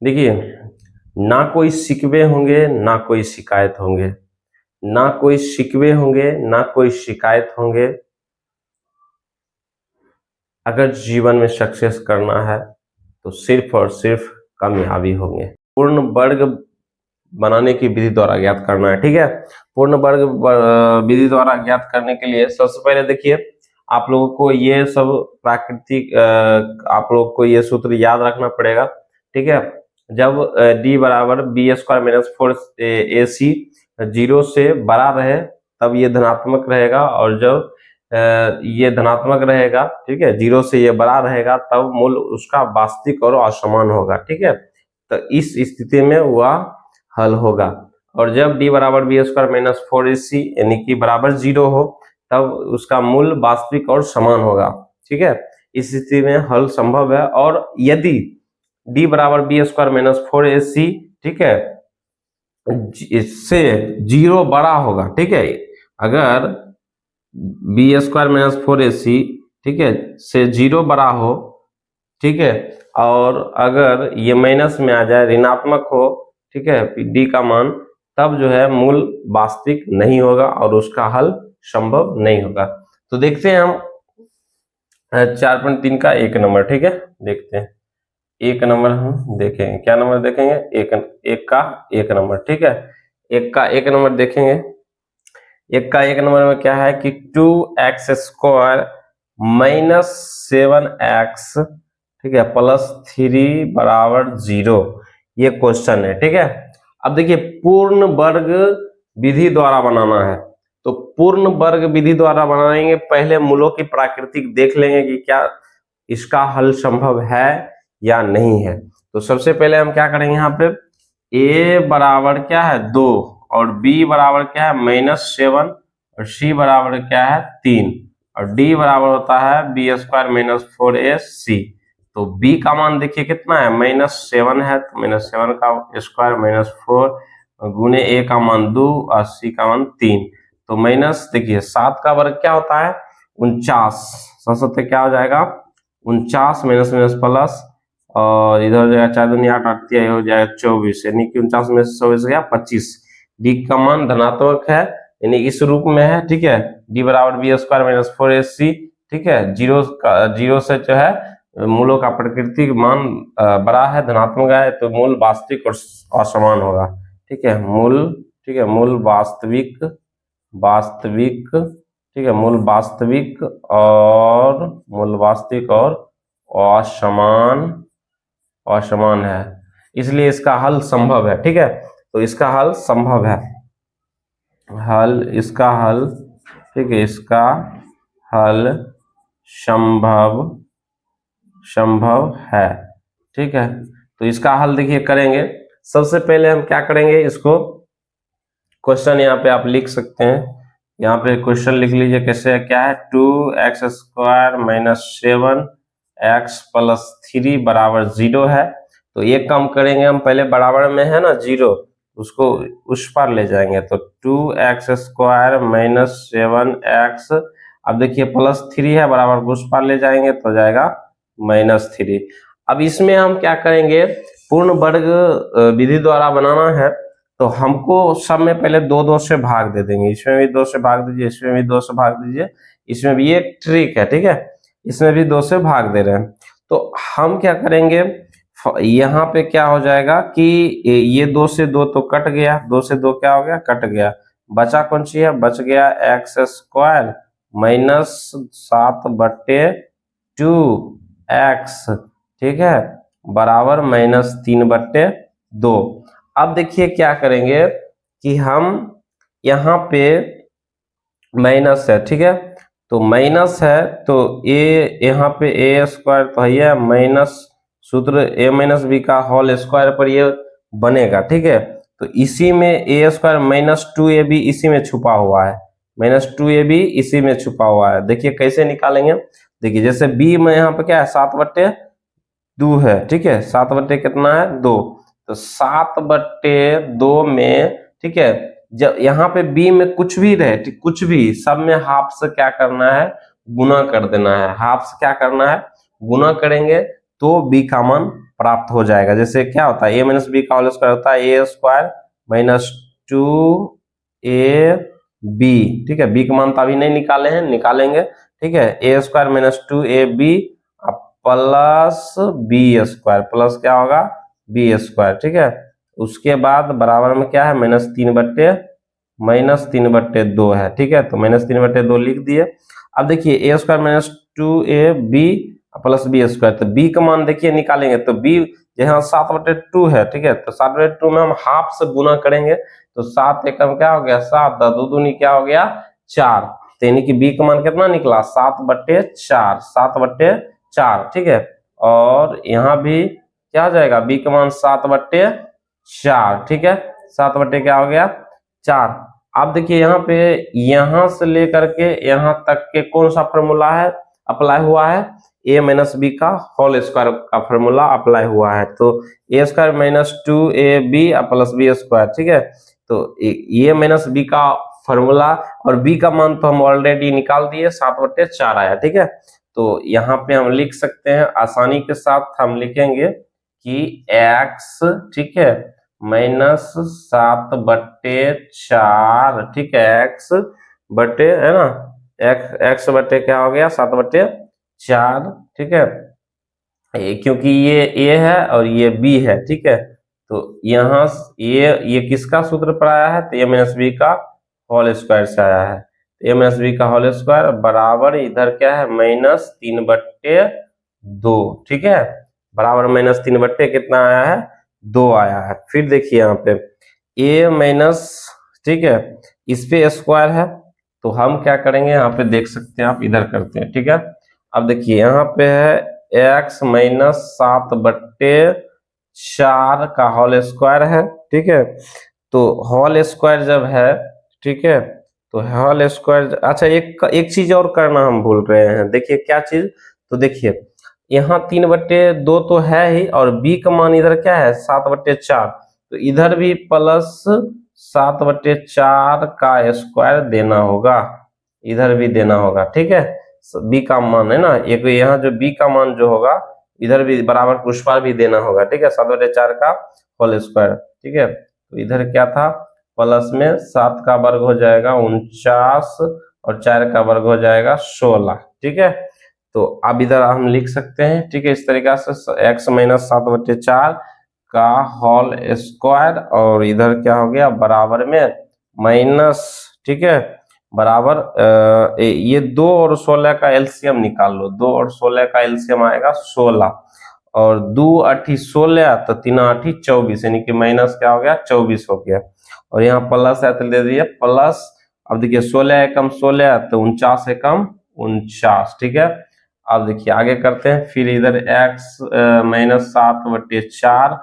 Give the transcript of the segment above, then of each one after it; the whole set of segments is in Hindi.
देखिए, ना कोई शिकवे होंगे ना कोई शिकायत होंगे, ना कोई शिकवे होंगे ना कोई शिकायत होंगे। अगर जीवन में सक्सेस करना है तो सिर्फ और सिर्फ कामयाबी होंगे। पूर्ण वर्ग बनाने की विधि द्वारा ज्ञात करना है, ठीक है। पूर्ण वर्ग विधि द्वारा ज्ञात करने के लिए सबसे पहले देखिए, आप लोगों को ये सब प्राकृतिक आप लोग को ये सूत्र याद रखना पड़ेगा, ठीक है। जब d बराबर बी स्क्वायर माइनस 4ac 0 से बड़ा रहे तब ये धनात्मक रहेगा, और जब ये धनात्मक रहेगा, ठीक है, 0 से ये बड़ा रहेगा तब मूल उसका वास्तविक और असमान होगा, ठीक है। तो इस स्थिति में वह हल होगा। और जब d बराबर बी स्क्वायर माइनस 4ac यानी कि बराबर 0 हो तब उसका मूल वास्तविक और समान होगा, ठीक है। इस स्थिति में हल संभव है। और यदि d बराबर बी स्क्वायर माइनस 4ac, ठीक है, इससे 0 बड़ा होगा, ठीक है। अगर बी स्क्वायर माइनस 4ac, ठीक है, से 0 बड़ा हो, ठीक है, और अगर ये माइनस में आ जाए, ऋणात्मक हो, ठीक है, डी का मान, तब जो है मूल वास्तविक नहीं होगा और उसका हल संभव नहीं होगा। तो देखते हैं हम 4.3 का 1 नंबर, ठीक है, देखते हैं 1 नंबर हम देखेंगे। क्या नंबर देखेंगे? एक का 1 नंबर, ठीक है। 1 का 1 नंबर देखेंगे। 1 का 1 नंबर में क्या है कि 2x स्क्वायर माइनस 7x, ठीक है, प्लस 3 बराबर 0, ये क्वेश्चन है, ठीक है। अब देखिए, पूर्ण वर्ग विधि द्वारा बनाना है, तो पूर्ण वर्ग विधि द्वारा बनाएंगे। पहले मूलों की प्राकृतिक देख लेंगे कि क्या इसका हल संभव है या नहीं है। तो सबसे पहले हम क्या करेंगे, यहाँ पे a बराबर क्या है 2, और b बराबर क्या है -7, और c बराबर क्या है 3, और d बराबर होता है बी स्क्वायर माइनस 4ac। तो b का मान देखिए कितना है, -7 है, तो -7 का स्क्वायर -4 गुने a का मान 2 और c का मान 3। तो माइनस देखिए 7 का वर्ग क्या होता है 49, 7 क्या हो जाएगा 49, माइनस माइनस प्लस, और इधर हो जाएगा 4 दूनी 8, 8 हो जाएगा 24, यानी कि 49 में से 24 गया 25। डी का मान धनात्मक है, यानी इस रूप में है, ठीक है। डी बराबर बी स्क्वायर माइनस 4ac, ठीक है। 0 से जो है मूलों का प्राकृतिक मान बड़ा है, धनात्मक है, तो मूल वास्तविक और असमान होगा, ठीक है। मूल, ठीक है, मूल वास्तविक, वास्तविक, ठीक है, मूल वास्तविक और मूल वास्तविक और असमान, असमान है, इसलिए इसका हल संभव है, ठीक है। तो इसका हल संभव है, इसका हल, ठीक है, इसका हल संभव है, ठीक है। तो इसका हल देखिए करेंगे। सबसे पहले हम क्या करेंगे, इसको क्वेश्चन यहाँ पे आप लिख सकते हैं। यहाँ पे क्वेश्चन लिख लीजिए कैसे, क्या है 2x square minus 7x plus 3 बराबर 0 है। तो ये काम करेंगे हम, पहले बराबर में है ना 0, उसको उस पर ले जाएंगे। तो 2x स्क्वायर माइनस 7x, अब देखिए प्लस 3 है, बराबर उस पर ले जाएंगे तो जाएगा -3। अब इसमें हम क्या करेंगे, पूर्ण वर्ग विधि द्वारा बनाना है, तो हमको सब में पहले 2 से भाग दे देंगे। इसमें भी 2 से भाग दीजिए, इसमें भी 2 से भाग दीजिए, इसमें भी एक ट्रिक है, ठीक है, इसमें भी 2 से भाग दे रहे हैं। तो हम क्या करेंगे, यहाँ पे क्या हो जाएगा कि ये 2 से 2 तो कट गया, 2 से 2 क्या हो गया, कट गया, बचा कौन सी है, बच गया x स्क्वायर माइनस 7/2x, ठीक है, बराबर -3/2। अब देखिए क्या करेंगे कि हम यहाँ पे माइनस है, ठीक है, तो माइनस है, तो a यहाँ पे a स्क्वायर तो है माइनस, सूत्र a माइनस बी का होल स्क्वायर पर ये बनेगा, ठीक है। तो इसी में a स्क्वायर -2ab इसी में छुपा हुआ है, -2ab इसी में छुपा हुआ है। देखिए कैसे निकालेंगे, देखिए जैसे b में यहाँ पे क्या है 7/2 है, ठीक है, 7 कितना है 2, तो 7/2 में, ठीक है, जब यहाँ पे b में कुछ भी रहे, कुछ भी, सब में हाफ से क्या करना है, गुना कर देना है। हाफ से क्या करना है, गुना करेंगे तो b का मान प्राप्त हो जाएगा। जैसे क्या होता है, ए माइनस बी का होल स्क्वायर होता है a square minus 2 A B, ठीक है। बी का मान तो अभी नहीं निकाले हैं, निकालेंगे, ठीक है। A square minus 2ab plus B square, plus क्या होगा बी स्क्वायर, ठीक है। उसके बाद बराबर में क्या है -3/2 है, ठीक है। तो -3/2 लिख दिए। अब देखिए a square minus 2ab plus B square, तो बी का मान देखिए निकालेंगे तो बी यहाँ 7/2 है, ठीक है। तो 7/2 में हम हाफ से गुना करेंगे तो 7 एकम क्या हो गया 7, 2 दूनी क्या हो गया 4, तो यानी कि बी का मान कितना निकला 7/4, 7/4, ठीक है। और यहाँ भी क्या हो जाएगा बी का मान 7/4, ठीक है। 7 क्या हो गया 4। अब देखिए यहाँ पे यहाँ से लेकर के यहाँ तक के कौन सा फॉर्मूला है अप्लाई हुआ है, ए माइनस बी का होल स्क्वायर का फॉर्मूला अप्लाई हुआ है। तो a square minus 2ab plus B square, ठीक है। तो ए माइनस बी का फॉर्मूला और बी का मान तो हम ऑलरेडी निकाल दिए 7/4 आया, ठीक है। तो यहाँ पे हम लिख सकते हैं आसानी के साथ, हम लिखेंगे कि x, ठीक है, -7/4, ठीक है, x बटे है ना x बटे क्या हो गया 7/4, ठीक है। क्योंकि ये a है और ये b है, ठीक है। तो यहाँ ये किसका सूत्र पर आया है तो a माइनस बी का होल स्क्वायर से आया है। a माइनस बी का होल स्क्वायर बराबर इधर क्या है -3/2, ठीक है। बराबर -3 कितना आया है 2 आया है। फिर देखिए यहाँ पे a माइनस, ठीक है, इस पे स्क्वायर है तो हम क्या करेंगे यहाँ पे देख सकते हैं आप, इधर करते हैं, ठीक है। अब देखिए यहाँ पे है x -7/4 का होल स्क्वायर है, ठीक है। तो होल स्क्वायर जब है, ठीक है, तो होल स्क्वायर, अच्छा एक चीज और करना हम भूल रहे हैं, देखिए क्या चीज, तो देखिए यहाँ 3/2 तो है ही और b का मान इधर क्या है 7/4, तो इधर भी प्लस 7/4 का स्क्वायर देना होगा, इधर भी देना होगा, ठीक है। बी का मान है ना, एक यहाँ जो बी का मान जो होगा इधर भी बराबर उस पर भी देना होगा, ठीक है। 7/4 का होल स्क्वायर, ठीक है। तो इधर क्या था प्लस में 7 का वर्ग हो जाएगा 49 और 4 का वर्ग हो जाएगा 16, ठीक है। तो अब इधर हम लिख सकते हैं, ठीक है, इस तरीका से x -7/4 का होल स्क्वायर और इधर क्या हो गया बराबर में माइनस, ठीक है, बराबर ये 2 और 16 का एलसीएम निकाल लो, 2 और 16 का एलसीएम आएगा 16 और 2 8 16 तो 3 8 24, यानी कि माइनस क्या हो गया 24 हो गया। और यहाँ प्लस है तो दे दिए प्लस। अब देखिए 16 एकम 16 तो 49 एकम 49, ठीक है। अब देखिए आगे करते हैं, फिर इधर x -7/4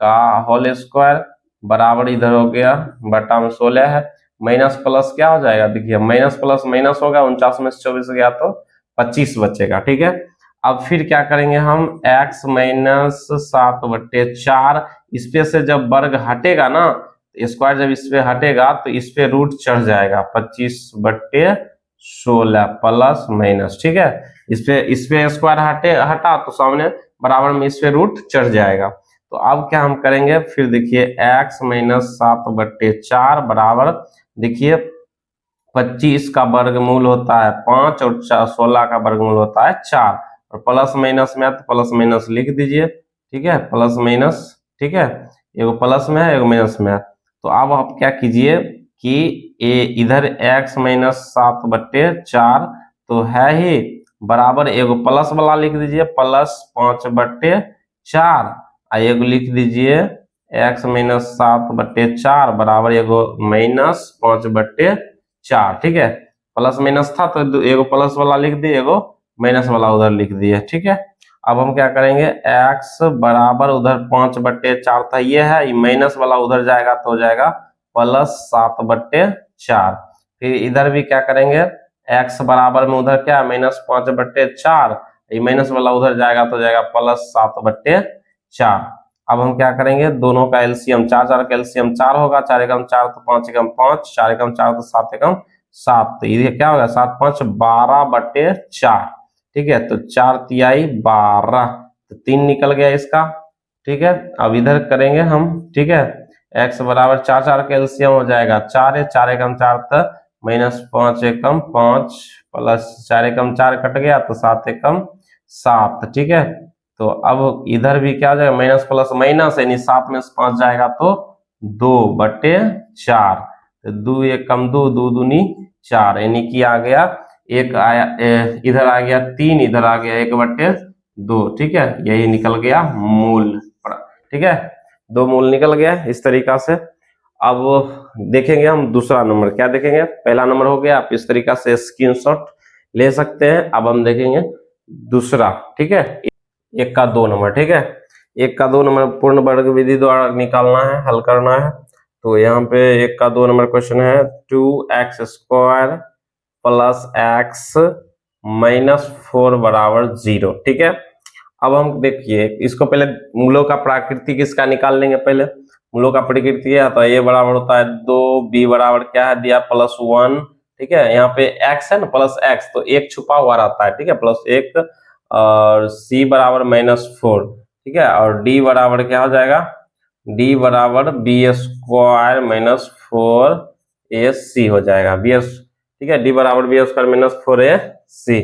का होल स्क्वायर बराबर इधर हो गया बटा में 16 है, माइनस प्लस क्या हो जाएगा, देखिए माइनस प्लस माइनस होगा, 49 में से 24 गया तो 25 बचेगा, ठीक है। अब फिर क्या करेंगे हम x -7/4, इस पे से जब वर्ग हटेगा ना, स्क्वायर जब इस पे हटेगा तो इस पे रूट चढ़ जाएगा 25/16 प्लस माइनस, ठीक है। इस पे स्क्वायर हटा तो सामने बराबर में इस पे रूट चढ़ जाएगा। तो अब क्या हम करेंगे, फिर देखिए x -7/4 बराबर, देखिए 25 का वर्गमूल होता है 5 और 16 का वर्गमूल होता है 4, और प्लस माइनस में तो प्लस माइनस लिख दीजिए, ठीक है, प्लस माइनस, ठीक है, एगो प्लस में है एगो माइनस में है। तो अब आप क्या कीजिए कि इधर x -7/4 तो है ही, बराबर एगो प्लस वाला लिख दीजिए +5/4, एगो लिख दीजिए x -7/4 बराबर एगो -5/4, ठीक है। प्लस माइनस था तो एगो प्लस वाला लिख दिए, एगो माइनस वाला उधर लिख दिए, ठीक है। अब हम क्या करेंगे x बराबर उधर 5/4 था, ये है, माइनस वाला उधर जाएगा तो हो जाएगा +7/4। फिर इधर भी क्या करेंगे x बराबर में उधर क्या -5/4, ये माइनस वाला उधर जाएगा तो जाएगा +7/4। अब हम क्या करेंगे दोनों का एलसीएम, 4 4 का एलसीएम 4 होगा, 4 एकम 4 तो 5 एकम 5, 4 एकम 4 तो 7 एकम 7, तो ये क्या होगा 7 5 12/4, ठीक है। तो 4 तिहाई 12, तो 3 निकल गया इसका, ठीक है। अब इधर करेंगे हम, ठीक है। x बराबर 4 4 का एलसीएम हो जाएगा 4 है, 4 एकम 4 तक -5 एकम 5 प्लस 4 एकम 4 कट गया तो 7 एकम 7, ठीक है। तो अब इधर भी क्या हो जाएगा, माइनस प्लस माइनस, यानी 7 में से 5 जाएगा तो 2/4, तो 2 एकम 2, 2 दूनी 4, यानी कि आ गया एक आया इधर आ गया 3, इधर आ गया 1/2, ठीक है। यही निकल गया मूल, ठीक है। 2 मूल निकल गया इस तरीका से। अब देखेंगे हम दूसरा नंबर, क्या देखेंगे, पहला नंबर हो गया, आप इस तरीका से स्क्रीनशॉट ले सकते हैं। अब हम देखेंगे दूसरा, ठीक है, 1 का 2 नंबर, ठीक है। 1 का 2 नंबर पूर्ण वर्ग विधि द्वारा निकालना है, हल करना है। तो यहाँ पे 1 का 2 नंबर क्वेश्चन है 2x² प्लस x -4 बराबर 0, ठीक है। अब हम देखिए इसको पहले मूलों का प्राकृतिक इसका निकाल लेंगे। पहले मूलों का प्राकृतिक है तो a बराबर होता है 2, b बराबर क्या है दिया +1, ठीक है। यहाँ पे x है ना प्लस x, तो एक छुपा हुआ रहता है, ठीक है, +1, और c बराबर -4, ठीक है। और d बराबर क्या हो जाएगा, d बराबर b² -4ac हो जाएगा, bs, ठीक है। d बराबर b² -4ac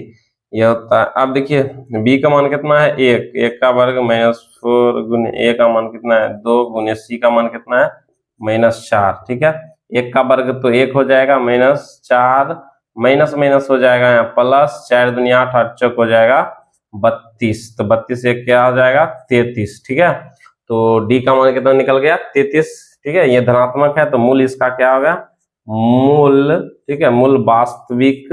ये होता है। अब देखिए b का मान कितना है 1, 1 का वर्ग -4 गुने a का मान कितना है 2 गुने c का मान कितना है -4, ठीक है। 1 का वर्ग तो 1 हो जाएगा, -4 माइनस माइनस हो जाएगा, यहाँ प्लस 4 दुनिया 8, 8 चौक हो जाएगा 32, तो 32 से क्या हो जाएगा 33, ठीक है। तो d का मान कितना निकल गया 33, ठीक है। ये धनात्मक है तो मूल इसका क्या होगा, मूल, ठीक है, मूल वास्तविक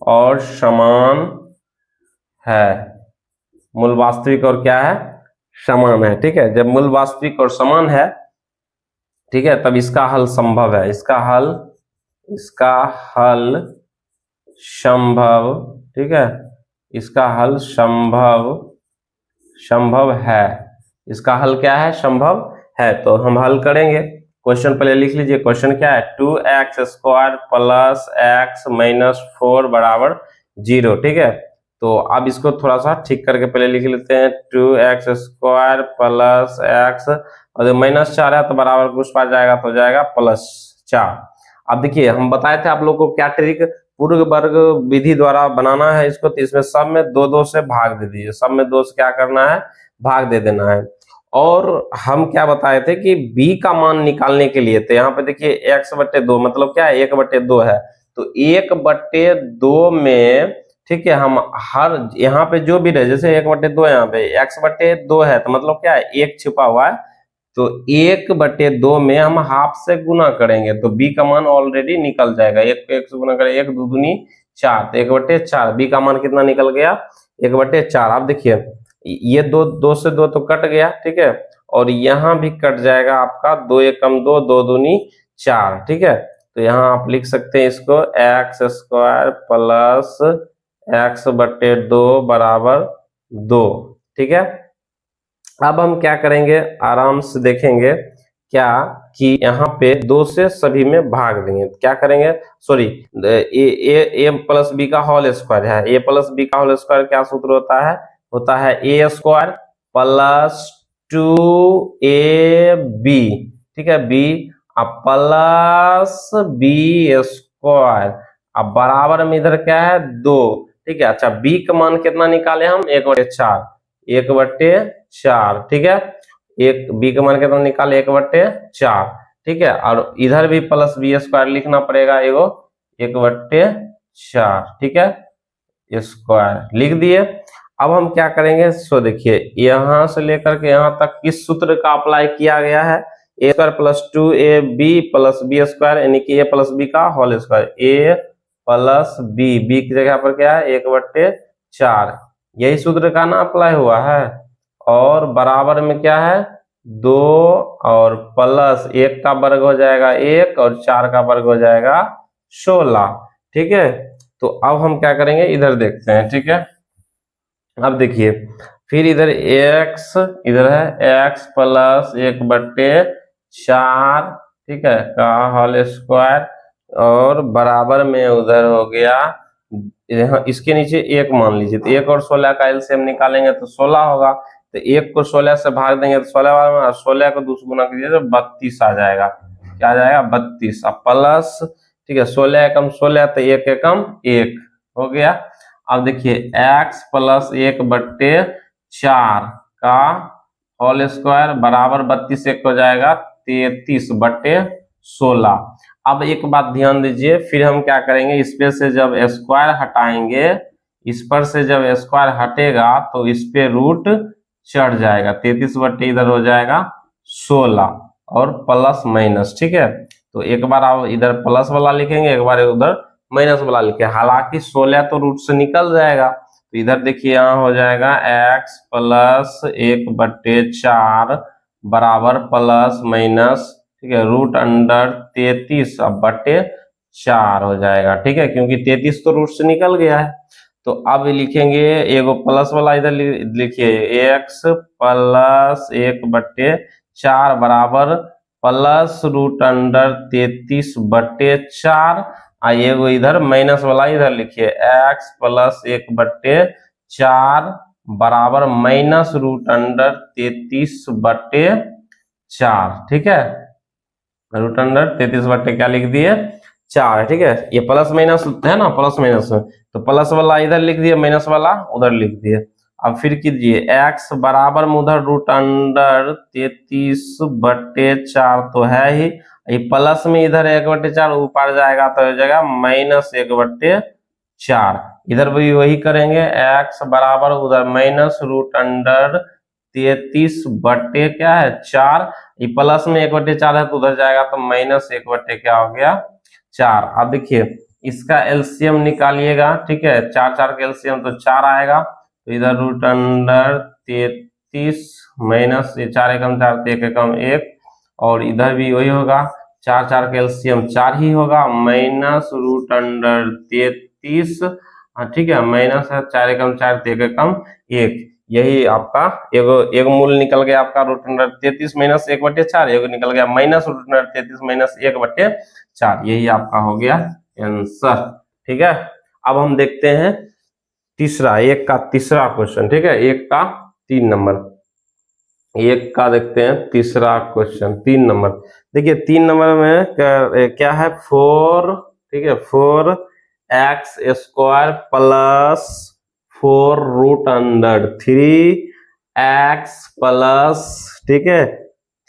और समान है। मूल वास्तविक और क्या है, समान है, ठीक है। जब मूल वास्तविक और समान है, ठीक है, तब इसका हल संभव है, इसका हल संभव, ठीक है, इसका हल संभव है, इसका हल क्या है, संभव है। तो हम हल करेंगे। क्वेश्चन पहले लिख लीजिए, क्वेश्चन क्या है 2x² प्लस x -4 बराबर 0, ठीक है। तो अब इसको थोड़ा सा ठीक करके पहले लिख लेते हैं 2x² प्लस x, और -4 है तो बराबर कुछ पास जाएगा तो जाएगा +4। अब देखिए हम बताए थे आप लोगों को क्या ट्रिक, पूर्ण वर्ग विधि द्वारा बनाना है इसको, तो इसमें सब में 2 2 से भाग दे दीजिए, सब में 2 से क्या करना है, भाग दे देना है। और हम क्या बताए थे कि b का मान निकालने के लिए, तो यहाँ पे देखिए x/2 मतलब क्या है 1/2 है, तो 1/2 में, ठीक है, हम हर यहाँ पे जो भी रहे, जैसे 1/2 यहाँ पे x/2 है तो मतलब क्या है 1 छिपा हुआ है, तो 1/2 में हम हाफ से गुना करेंगे तो b का मान ऑलरेडी निकल जाएगा, 1 पे 1 से गुना करें 1 2 दूनी 4, तो 1/4, b का मान कितना निकल गया 1/4। आप देखिए ये 2 से 2 तो कट गया, ठीक है, और यहाँ भी कट जाएगा आपका 2 एकम 2, 2 दूनी 4, ठीक है। तो यहाँ आप लिख सकते हैं इसको x² प्लस x/2 बराबर 2, ठीक है। अब हम क्या करेंगे, आराम से देखेंगे क्या कि यहाँ पे 2 से सभी में भाग देंगे, क्या करेंगे, सॉरी, a प्लस बी का होल स्क्वायर है, a प्लस बी का होल स्क्वायर क्या सूत्र होता है a² प्लस 2ab, ठीक है, b प्लस b², अब बराबर में इधर क्या है 2, ठीक है। अच्छा b का मान कितना निकाले हम 1/4, 1/4, ठीक है, एक b का मान कितना निकाले 1/4, ठीक है। और इधर भी प्लस b² लिखना पड़ेगा, एगो 1/4, ठीक है, स्क्वायर लिख दिए। अब हम क्या करेंगे, सो देखिए यहां से लेकर के यहां तक किस सूत्र का अप्लाई किया गया है, a² plus 2ab plus b², यानी कि a प्लस b का whole square, a plus b की जगह पर क्या है 1/4, यही सूत्र का ना अप्लाई हुआ है। और बराबर में क्या है 2, और प्लस 1 का वर्ग हो जाएगा 1, और 4 का वर्ग हो जाएगा 16, ठीक है। तो अब हम क्या करेंगे, इधर देखते हैं, ठीक है। अब देखिए फिर इधर इधर है x प्लस 1/4, ठीक है, का होल स्क्वायर, और बराबर में उधर हो गया यहाँ इसके नीचे 1 मान लीजिए, तो 1 और 16 का एलसीएम निकालेंगे तो 16 होगा। तो 1 को 16 से भाग देंगे तो 16 बार में, 16 को 2 से गुना कीजिए तो 32 आ जाएगा। क्या आ जाएगा? 32। अब प्लस, ठीक है, 16 एकम 16 तो 1 एकम 1 हो गया। अब देखिए x प्लस 1/4 का होल स्क्वायर बराबर 32, 1 हो जाएगा 33/16। अब एक बात ध्यान दीजिए, फिर हम क्या करेंगे, इस पे से जब स्क्वायर हटाएंगे, इस पर से जब स्क्वायर हटेगा तो इस पे रूट चढ़ जाएगा, 33 इधर हो जाएगा 16 और प्लस माइनस, ठीक है। तो एक बार आप इधर प्लस वाला लिखेंगे, एक बार उधर माइनस वाला लिखे, हालांकि 16 तो रूट से निकल जाएगा। तो इधर देखिए यहाँ हो जाएगा x प्लस 1/4 बराबर प्लस माइनस, ठीक है, रूट अंडर 33 अब बटे 4 हो जाएगा, ठीक है, क्योंकि 33 तो रूट से निकल गया है। तो अब लिखेंगे एगो प्लस वाला इधर लिखिए, x प्लस 1/4 बराबर प्लस रूट अंडर 33/4, एगो इधर माइनस वाला इधर लिखिए, x प्लस 1/4 बराबर माइनस रूट अंडर 33/4, ठीक है, रूट अंडर 33 बट्टे क्या लिख दिए 4, ठीक है। ये प्लस माइनस है ना, प्लस माइनस, तो प्लस वाला इधर लिख दिए, माइनस वाला उधर लिख दिए। अब फिर कीजिए x बराबर में उधर रूट अंडर 33/4 तो है ही, ये प्लस में इधर 1/4 ऊपर जाएगा तो हो जाएगा -1/4। इधर भी वही करेंगे, x बराबर उधर माइनस रूट अंडर 33/4, ये प्लस में 1/4 है तो उधर जाएगा तो -1 क्या हो गया 4। अब देखिए इसका एलसीएम निकालिएगा, ठीक है, 4 4 का एलसीएम तो 4 आएगा, तो इधर रूट अंडर 33 माइनस 4 एकम 4 1 एकम 1, और इधर भी वही होगा, 4 4 का एलसीएम 4 ही होगा, माइनस रूट अंडर 33, ठीक है, माइनस है 4 एकम 4 1 एकम 1, यही आपका एगो मूल निकल गया आपका रूट अंडर 33 माइनस 1/4, एगो निकल गया माइनस रूट अंडर 33 माइनस 1/4, यही आपका हो गया आंसर, ठीक है। अब हम देखते हैं तीसरा, 1 का तीसरा क्वेश्चन, ठीक है, 1 का 3 नंबर, 1 का देखते हैं तीसरा क्वेश्चन, 3 नंबर। देखिए 3 नंबर में क्या है, 4, ठीक है, 4x² plus 4 root under 3x plus, ठीक है,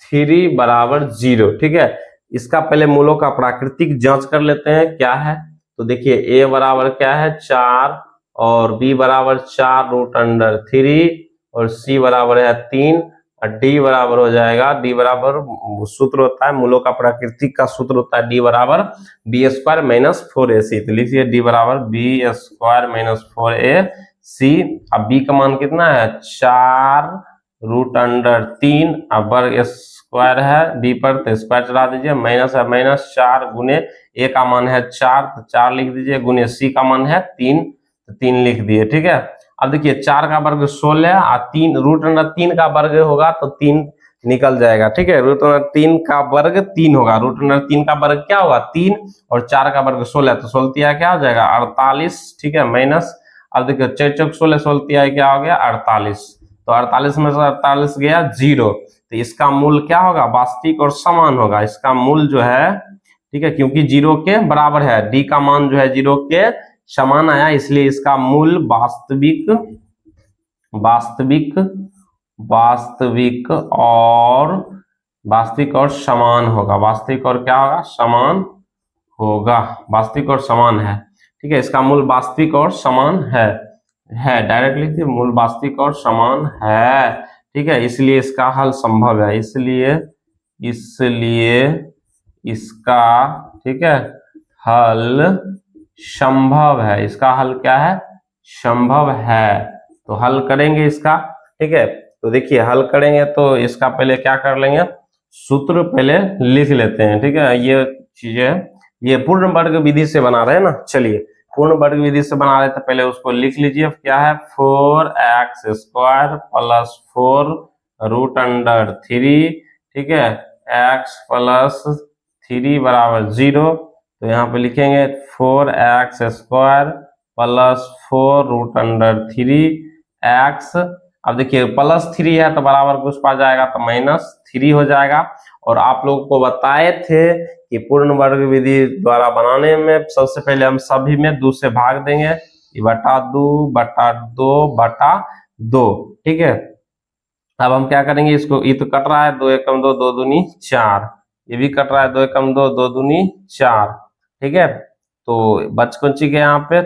3 बराबर 0, ठीक है। इसका पहले मूलों का प्राकृतिक जांच कर लेते हैं क्या है। तो देखिए a बराबर क्या है 4, और b बराबर 4 रूट अंडर 3, और c बराबर है 3, और d बराबर हो जाएगा, d बराबर सूत्र होता है मूलों का प्राकृतिक का सूत्र होता है d बराबर b² माइनस 4ac, तो लिखिए d बराबर b² माइनस 4ac। अब b का मान कितना है 4 रूट अंडर 3, अब वर्ग स्क्वायर है b पर तो स्क्वायर चला दीजिए, माइनस है माइनस 4 गुने a का मान है 4 तो 4 लिख दीजिए, गुने c का मान है 3 तो 3 लिख दिए, ठीक है। अब देखिए 4 का वर्ग 16 और 3 रूट अंडर 3 का वर्ग होगा तो 3 निकल जाएगा, ठीक है, रूट अंडर 3 का वर्ग 3 होगा, रूट अंडर 3 का वर्ग क्या होगा 3, और 4 का वर्ग 16, तो 16 क्या हो जाएगा 48, ठीक है, माइनस, अब देखिए 4 चौक 16, 16 क्या हो गया 48, तो 48 में से 48 गया 0, तो इसका मूल क्या होगा वास्तविक और समान होगा, इसका मूल जो है, ठीक है, क्योंकि 0 के बराबर है, डी का मान जो है 0 के समान आया, इसलिए इसका मूल वास्तविक और समान होगा, वास्तविक और क्या होगा समान होगा, वास्तविक और समान है, ठीक है, इसका मूल वास्तविक और समान है डायरेक्ट लिखिए मूल वास्तविक और समान है, ठीक है, इसलिए इसका हल संभव है, इसलिए इसका, ठीक है, हल संभव है, इसका हल क्या है संभव है। तो हल करेंगे इसका, ठीक है, तो देखिए हल करेंगे तो इसका पहले क्या कर लेंगे, सूत्र पहले लिख लेते हैं, ठीक है, ये चीजें ये पूर्ण वर्ग विधि से बना रहे हैं ना, चलिए पूर्ण वर्ग विधि से बना रहे थे, पहले उसको लिख लीजिए, क्या है 4x² प्लस 4 रूट अंडर 3, ठीक है, x प्लस 3 बराबर 0, तो यहाँ पे लिखेंगे 4x² +4√3x। अब देखिए +3 है तो बराबर कुछ पा जाएगा तो -3 हो जाएगा। और आप लोगों को बताए थे कि पूर्ण वर्ग विधि द्वारा बनाने में सबसे पहले हम सभी में 2 से भाग देंगे, ये बटा 2 बटा 2 बटा 2, ठीक है। अब हम क्या करेंगे, इसको ये तो कट रहा है, 2 एकम 2, 2 दूनी 4, ये भी कट रहा है, 2 एकम 2, 2 दूनी 4, ठीक है। तो बच कुछ गया यहाँ पे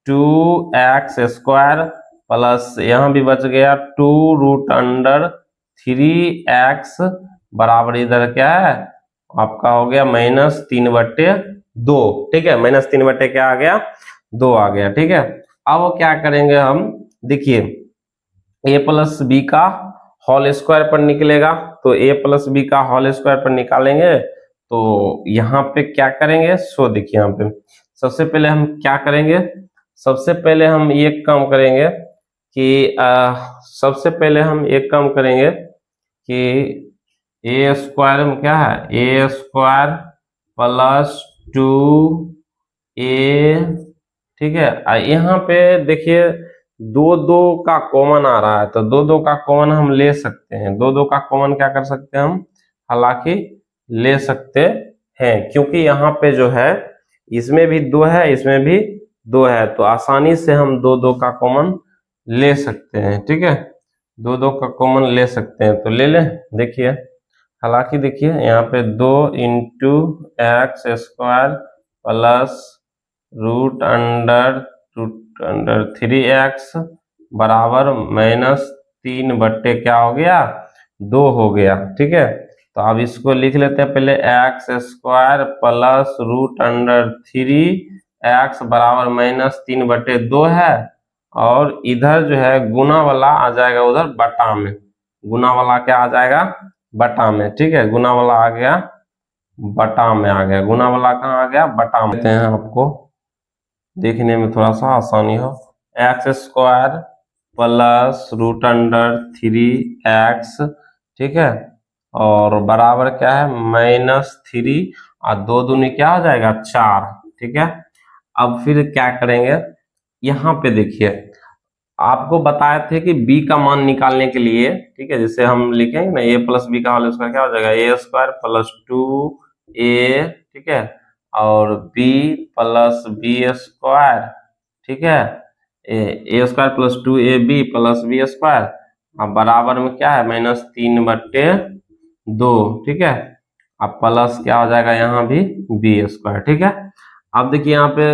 2x² प्लस यहाँ भी बच गया 2√3x बराबर इधर क्या है आपका हो गया -3/2, ठीक है। -3 बटे क्या आ गया 2 आ गया, ठीक है। अब वो क्या करेंगे हम, देखिए a प्लस बी का होल स्क्वायर पर निकलेगा, तो a प्लस बी का होल स्क्वायर पर निकालेंगे तो यहाँ पे क्या करेंगे, सो देखिए यहाँ पे सबसे पहले हम क्या करेंगे, सबसे पहले हम एक काम करेंगे कि सबसे पहले हम एक काम करेंगे कि a स्क्वायर में क्या है, a स्क्वायर प्लस 2a, ठीक है। यहाँ पे देखिए 2 का कॉमन आ रहा है, तो 2 का कॉमन हम ले सकते हैं, 2 का कॉमन क्या कर सकते हैं हम, हालांकि ले सकते हैं, क्योंकि यहाँ पे जो है इसमें भी 2 है, इसमें भी 2 है, तो आसानी से हम 2 का कॉमन ले सकते हैं, ठीक है। 2 का कॉमन ले सकते हैं, तो ले लें। देखिए हालांकि देखिए यहाँ पे 2 into x square plus √3x बराबर -3 बट्टे क्या हो गया 2 हो गया, ठीक है। तो अब इसको लिख लेते हैं पहले, एक्स स्क्वायर प्लस √3x बराबर -3 बट्टे 2 है, और इधर जो है गुना वाला आ जाएगा उधर बटा में, गुना वाला क्या आ जाएगा बटा में, ठीक है। गुना वाला आ गया बटा में, आ गया गुना वाला कहाँ आ गया बटा में। देते हैं आपको देखने में थोड़ा सा आसानी हो, एक्स स्क्वायर प्लस √3x, ठीक है, और बराबर क्या है -3 और 2 दूनी क्या हो जाएगा 4, ठीक है। अब फिर क्या करेंगे, यहाँ पे देखिए आपको बताए थे कि b का मान निकालने के लिए, ठीक है, जैसे हम लिखेंगे ना a प्लस बी का होल स्क्वायर क्या हो जाएगा a स्क्वायर प्लस 2a, ठीक है, और b प्लस बी स्क्वायर, ठीक है, a square plus 2ab plus B square, अब बराबर में क्या है -3/2, ठीक है। अब प्लस क्या हो जाएगा यहाँ भी बी स्क्वायर, ठीक है। अब देखिए यहाँ पे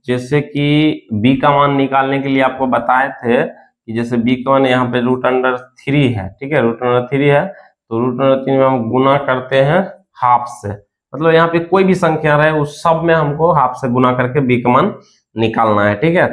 जैसे कि b का मान निकालने के लिए आपको बताए थे कि जैसे b का मान यहाँ पे √3 है, ठीक है, √3 है, तो √3 में हम गुना करते हैं हाफ से, मतलब यहाँ पे कोई भी संख्या रहे उस सब में हमको हाफ से गुना करके b का मान निकालना है, ठीक है।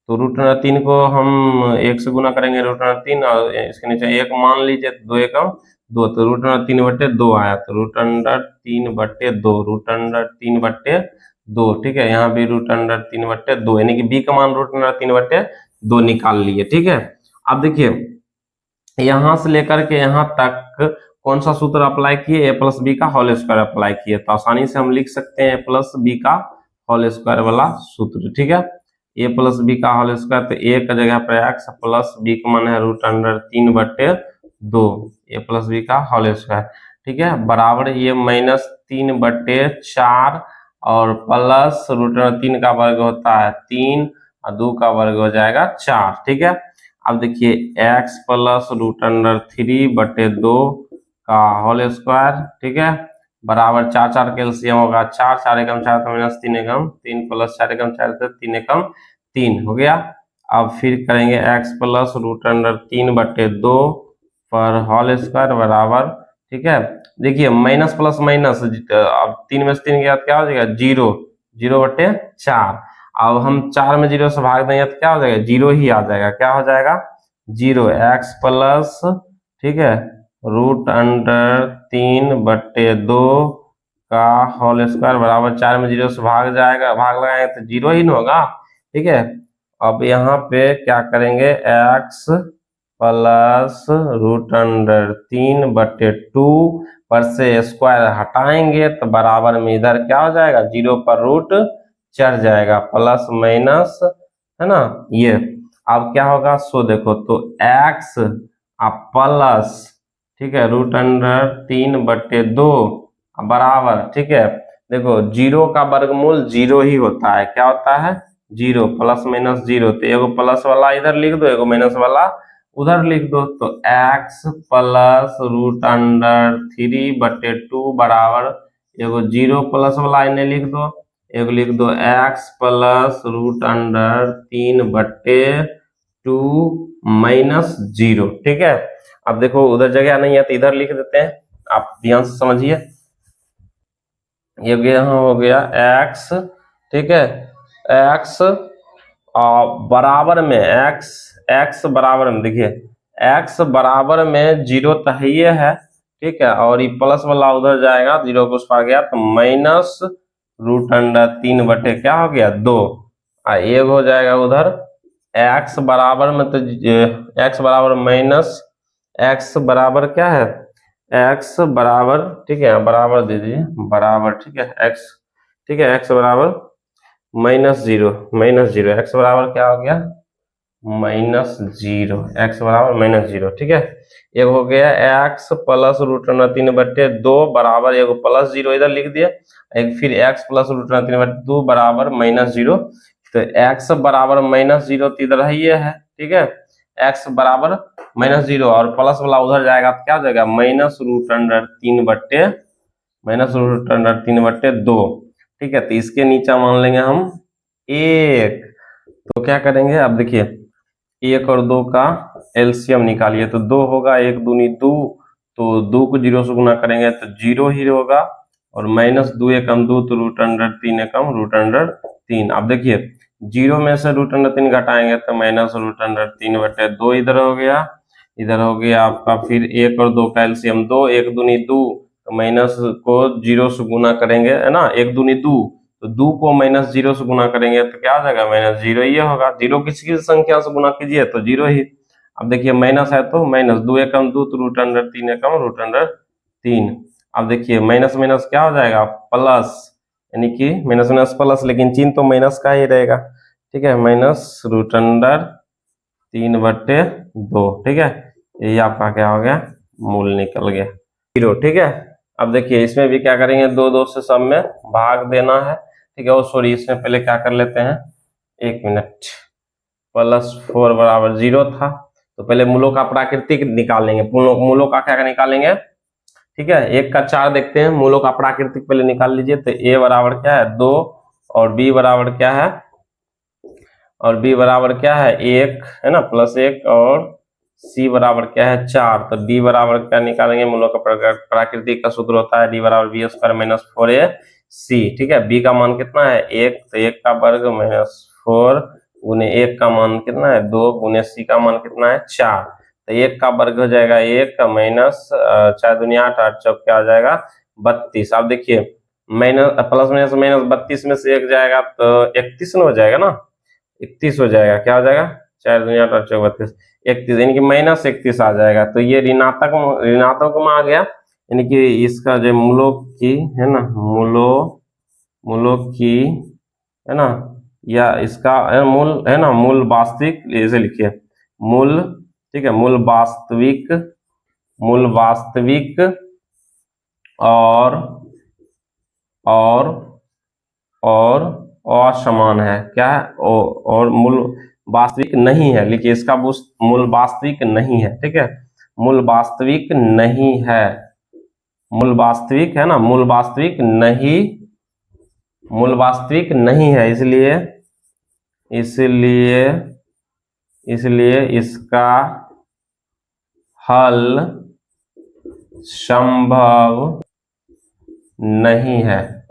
तो √3 को हम 1 से गुना करेंगे √3, और इसके नीचे 1 मान लीजिए, 2 एकम 2, तो √3/2 आया, तो √3/2, √3/2, ठीक है। यहाँ भी √3/2, यानी कि b का मान √3/2 निकाल लिए, ठीक है। अब देखिए यहाँ से लेकर के यहाँ तक कौन सा सूत्र अप्लाई किए, a प्लस बी का होल स्क्वायर अप्लाई किए, तो आसानी से हम लिख सकते हैं a प्लस बी का होल स्क्वायर वाला सूत्र, ठीक है। a प्लस बी का होल स्क्वायर, तो a का जगह पर x प्लस b का मान है √3/2, a प्लस बी का होल स्क्वायर, ठीक है, बराबर ये -3/4 और प्लस √3 का वर्ग होता है 3 और 2 का वर्ग हो जाएगा 4, ठीक है। अब देखिए x प्लस √3/2 का होल स्क्वायर, ठीक है, बराबर 4 4 कैल्सियम होगा 4 4 एकम 4 तो -3 एकम 3 प्लस 4 एकम 4 तो 3 एकम 3 हो गया। अब फिर करेंगे x प्लस √3/2 पर होल स्क्वायर बराबर, ठीक है, देखिए माइनस प्लस माइनस, अब 3 में से 3 गया क्या हो जाएगा 0, 0/4, अब हम 4 में 0 से भाग देंगे तो क्या हो जाएगा 0 ही आ जाएगा, क्या हो जाएगा 0, x प्लस, ठीक है, √3/2 का होल स्क्वायर बराबर 4 में 0 से भाग जाएगा, भाग लगाएंगे तो 0 ही ना होगा, ठीक है। अब यहाँ पे क्या करेंगे, x प्लस √3/2 पर से स्क्वायर हटाएंगे तो बराबर में इधर क्या हो जाएगा 0 पर रूट चढ़ जाएगा, प्लस माइनस है ना, ये अब क्या होगा, सो देखो तो x प्लस, ठीक है, रूट अंडर 3/2 बराबर, ठीक है, देखो जीरो का वर्गमूल जीरो ही होता है, क्या होता है, जीरो, प्लस माइनस जीरो, तो एगो प्लस वाला इधर लिख दो, एगो माइनस वाला उधर लिख दो, तो x प्लस रूट अंडर 3/2 बराबर, एगो जीरो प्लस वाला इन्हें लिख दो, एगो लिख दो x plus root under 3/2 minus zero, ठीक है। अब देखो उधर जगह नहीं है तो इधर लिख देते हैं, आप ध्यान से समझिए, ये यहाँ हो गया x, ठीक है, x बराबर में x बराबर में, देखिए x बराबर में जीरो तो है, ठीक है, और ये प्लस वाला उधर जाएगा, जीरो को उस पार गया तो माइनस रूट अंडर 3/, क्या हो गया 2, एक हो जाएगा उधर x बराबर में, तो x बराबर माइनस, x बराबर क्या है, x बराबर, ठीक है, बराबर दे दीजिए, बराबर, ठीक है, x, ठीक है, x बराबर -0, -0, x बराबर क्या हो गया, -0, x बराबर -0, ठीक है। एक हो गया x प्लस रूट अंडर 3/2 बराबर, एक प्लस 0 इधर लिख दिया, एक फिर x प्लस रूट अंडर 3/2 बराबर -0, तो x बराबर -0 तो इधर ही है, ठीक है, x बराबर -0 और प्लस वाला उधर जाएगा तो क्या हो जाएगा, माइनस रूट अंडर 3/2, ठीक है, तो इसके नीचे मान लेंगे हम 1, तो क्या करेंगे, अब देखिए 1 और 2 का एलसीएम निकालिए, तो 2 होगा, 1 दूनी 2, तो 2 को 0 से गुना करेंगे तो 0 ही होगा, और -2 एकम 2, तो रूट अंडर 3 एकम रूट अंडर 3। अब देखिए 0 में से रूट अंडर 3 घटाएंगे तो माइनस रूट अंडर 3/2 इधर हो गया, इधर हो गया आपका फिर 1 और 2 का एलसीएम 2, 1 दूनी 2, तो माइनस को 0 से गुना करेंगे, है ना, 1 दूनी 2, तो 2 को -0 से गुना करेंगे तो क्या आ जाएगा, -0 ये होगा, 0 किसी संख्या से गुना कीजिए तो 0 ही। अब देखिए माइनस है तो माइनस, 2 एकम 2, तो रूट अंडर 3 एकम रूट अंडर 3। अब देखिए माइनस माइनस क्या हो जाएगा, प्लस, यानी कि माइनस माइनस प्लस, लेकिन चिन्ह तो माइनस का ही रहेगा, ठीक है, माइनस रूट अंडर 3/2, ठीक है, ये आपका क्या हो गया, मूल निकल गया 0, ठीक है। अब देखिए इसमें भी क्या करेंगे, 2 से सब में भाग देना है, ठीक है, और सॉरी इसमें पहले क्या कर लेते हैं, 1 मिनट, +4 बराबर 0 था, तो पहले मूलों का प्राकृतिक निकालेंगे, मूलों का क्या निकालेंगे, ठीक है, 1 का 4 देखते हैं, मूलों का प्राकृतिक पहले निकाल लीजिए, तो a बराबर क्या है 2, और b बराबर क्या है, और b बराबर क्या है 1, है ना, +1, और c बराबर क्या है 4, तो d बराबर क्या निकालेंगे, मूलों का प्राकृतिक का सूत्र होता है d बराबर b² - 4ac, ठीक है, b का मान कितना है 1, तो 1 का वर्ग -4 गुने 1 का मान कितना है 2 गुने c का मान कितना है 4, तो 1 का वर्ग हो जाएगा 1 का माइनस 4 दूनी 8, 8 चौक क्या हो जाएगा 32। अब देखिए माइनस प्लस माइनस माइनस 32 में से 1 जाएगा तो 31 हो जाएगा ना, 31 हो जाएगा, क्या हो जाएगा 4 दूनी 8, 8 चौक 32, 31, यानी कि -31 आ जाएगा, तो ये ऋणात्मक में आ गया, यानी कि इसका जो मूलों की है ना, मूलों की है ना, या इसका मूल है ना, मूल वास्तविक, ऐसे लिखिए मूल, ठीक है, मूल वास्तविक और असमान है, क्या है, और मूल वास्तविक नहीं है, लिखिए इसका मूल वास्तविक नहीं है, ठीक है, मूल वास्तविक नहीं है, मूल वास्तविक है ना, मूल वास्तविक नहीं है, इसलिए इसका हल संभव नहीं है,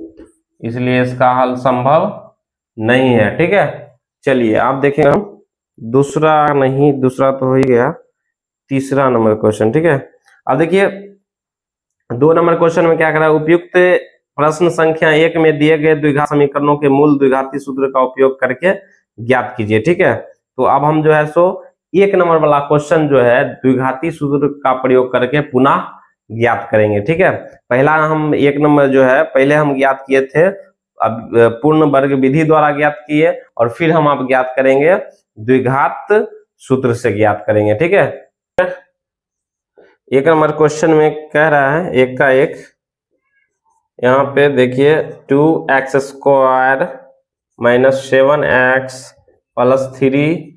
इसलिए इसका हल संभव नहीं है, ठीक है। चलिए आप देखेंगे हम दूसरा तो हो ही गया, तीसरा नंबर क्वेश्चन, ठीक है। अब देखिए 2 नंबर क्वेश्चन में क्या करा, उपयुक्त प्रश्न संख्या 1 में दिए गए द्विघात समीकरणों के मूल द्विघाती सूत्र का उपयोग करके ज्ञात कीजिए, ठीक है। तो अब हम जो है सो 1 नंबर वाला क्वेश्चन जो है द्विघाती सूत्र का प्रयोग करके पुनः ज्ञात करेंगे, ठीक है। पहला हम 1 नंबर जो है पहले हम ज्ञात किए थे अब पूर्ण वर्ग विधि द्वारा ज्ञात किए और फिर हम अब ज्ञात करेंगे द्विघात सूत्र से ज्ञात करेंगे। ठीक है, एक नंबर क्वेश्चन में कह रहा है एक का एक, यहाँ पे देखिए 2x² माइनस 7x प्लस 3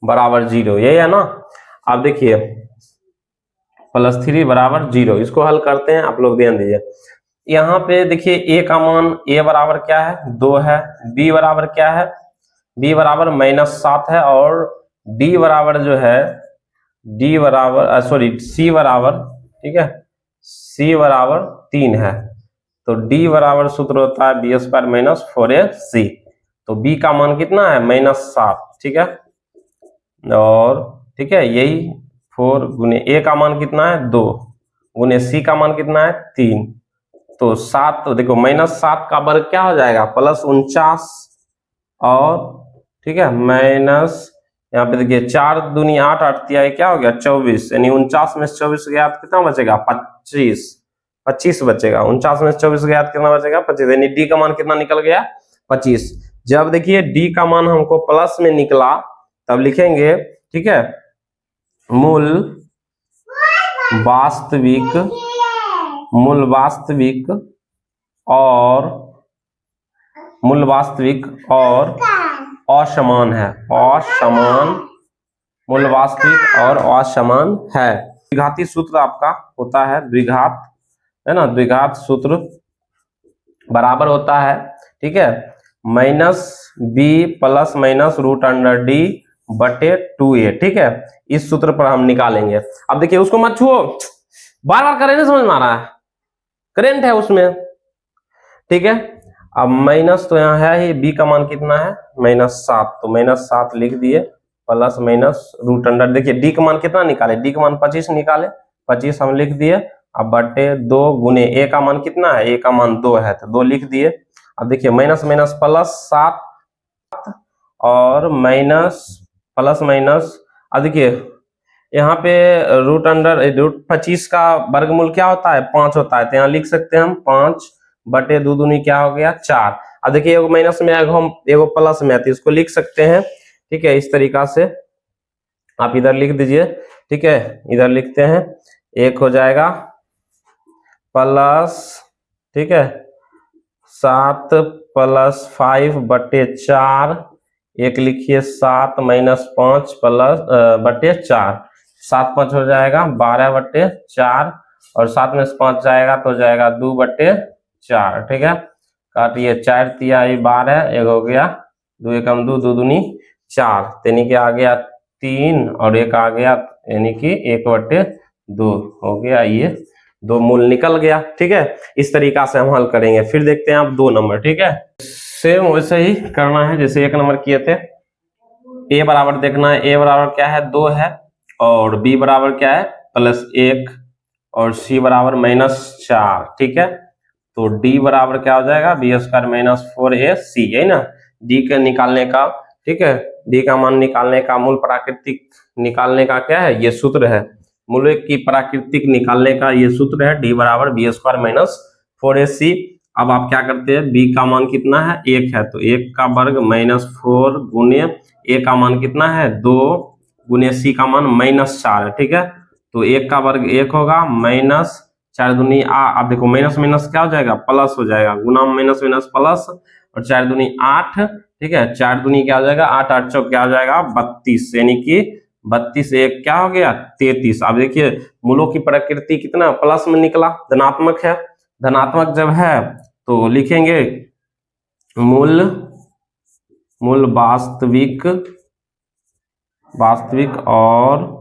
बराबर 0, यही है ना। अब देखिए +3 बराबर 0, इसको हल करते हैं, आप लोग ध्यान दीजिए। यहाँ पे देखिए a का मान a बराबर क्या है 2 है, b बराबर क्या है, b बराबर -7 है, और d बराबर जो है d बराबर c बराबर, ठीक है, c बराबर 3 है। तो d बराबर सूत्र होता है b² - 4ac। तो b का मान कितना है -7, ठीक है, और ठीक है यही 4 गुने a का मान कितना है 2 गुने c का मान कितना है 3, तो 7, तो देखो -7 का वर्ग क्या हो जाएगा +49, और ठीक है माइनस यहाँ पे देखिए 4 दूनी 8, 8 तिहाई क्या हो गया 24, यानी 49 में से 24 गया तो कितना बचेगा 25, 25 बचेगा। 49 में से 24 गया तो कितना बचेगा 25, यानी डी का मान कितना निकल गया 25। जब देखिए डी का मान हमको प्लस में निकला तब लिखेंगे, ठीक है, मूल वास्तविक और असमान है, मूल वास्तविक और असमान है। द्विघाती सूत्र आपका होता है द्विघात, है ना, द्विघात सूत्र बराबर होता है, ठीक है, -b प्लस माइनस √d बटे 2a, ठीक है, इस सूत्र पर हम निकालेंगे। अब देखिए उसको मत छुओ, बार बार करें, समझ में आ रहा है, करेंट है उसमें, ठीक है। अब माइनस तो यहाँ है ही, b का मान कितना है -7, तो -7 लिख दिए, प्लस माइनस √, देखिए d का मान कितना निकाले, d का मान 25 निकाले, 25 हम लिख दिए, अब बटे 2 गुने a का मान कितना है, a का मान 2 है तो 2 लिख दिए। अब देखिए माइनस माइनस प्लस 7 और माइनस प्लस माइनस, अब देखिए यहाँ पे √25 का वर्गमूल क्या होता है 5 होता है, तो यहाँ लिख सकते हैं हम 5 बटे 2 दूनी क्या हो गया 4। अब देखिए एगो माइनस में एगो प्लस में है तो इसको लिख सकते हैं, ठीक है, इस तरीका से आप इधर लिख दीजिए, ठीक है, इधर लिखते हैं, एक हो जाएगा प्लस, ठीक है, 7 + 5 बटे 4, एक लिखिए 7 - 5 प्लस बटे 4, 7 5 हो जाएगा 12 बटे 4, और 7 में से 5 जाएगा तो जाएगा 2 बटे 4, ठीक है, काटिए 4 तिहाई 12, एक हो गया 2 एकम 2, 2 दूनी 4, यानी कि आ गया 3 और एक आ गया, यानी कि 1 बटे 2 हो गया, ये 2 मूल निकल गया, ठीक है। इस तरीका से हम हल करेंगे। फिर देखते हैं आप 2 नंबर, ठीक है, सेम वैसे ही करना है जैसे 1 नंबर किए थे। a बराबर देखना है, a बराबर क्या है 2 है, और b बराबर क्या है +1, और c बराबर -4, ठीक है, तो d बराबर क्या हो जाएगा b² - 4ac, है ना, d के निकालने का, ठीक है, d का मान निकालने का, मूल प्राकृतिक निकालने का क्या है, ये सूत्र है, मूल की प्राकृतिक निकालने का ये सूत्र है, d बराबर b² - 4ac। अब आप क्या करते हैं, b का मान कितना है 1 है, तो 1 का वर्ग -4 गुने a का मान कितना है 2 गुने c का मान -4 है, ठीक है, तो 1 का वर्ग 1 होगा, -4 दूनी अब देखो माइनस माइनस क्या हो जाएगा प्लस हो जाएगा, गुना माइनस माइनस प्लस, और 4 दूनी 8, ठीक है, 4 दूनी क्या हो जाएगा 8, 8 चौक क्या हो जाएगा 32, यानी कि 32 1 क्या हो गया 33। अब देखिए मूलों की प्रकृति कितना प्लस में निकला, धनात्मक है, धनात्मक जब है तो लिखेंगे मूल वास्तविक और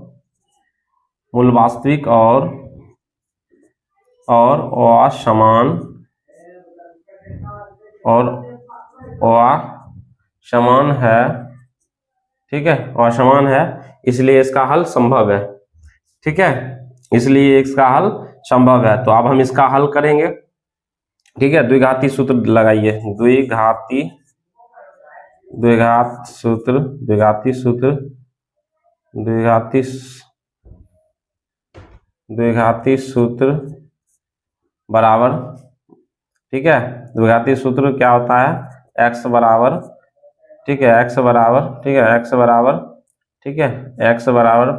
असमान है, ठीक है, असमान है, इसलिए इसका हल संभव है, ठीक है, इसलिए इसका हल संभव है। तो अब हम इसका हल करेंगे, ठीक है, द्विघाती सूत्र लगाइए, द्विघाती सूत्र बराबर, ठीक है, द्विघाती सूत्र क्या होता है, x बराबर, ठीक है, x बराबर, ठीक है, x बराबर, ठीक है, x बराबर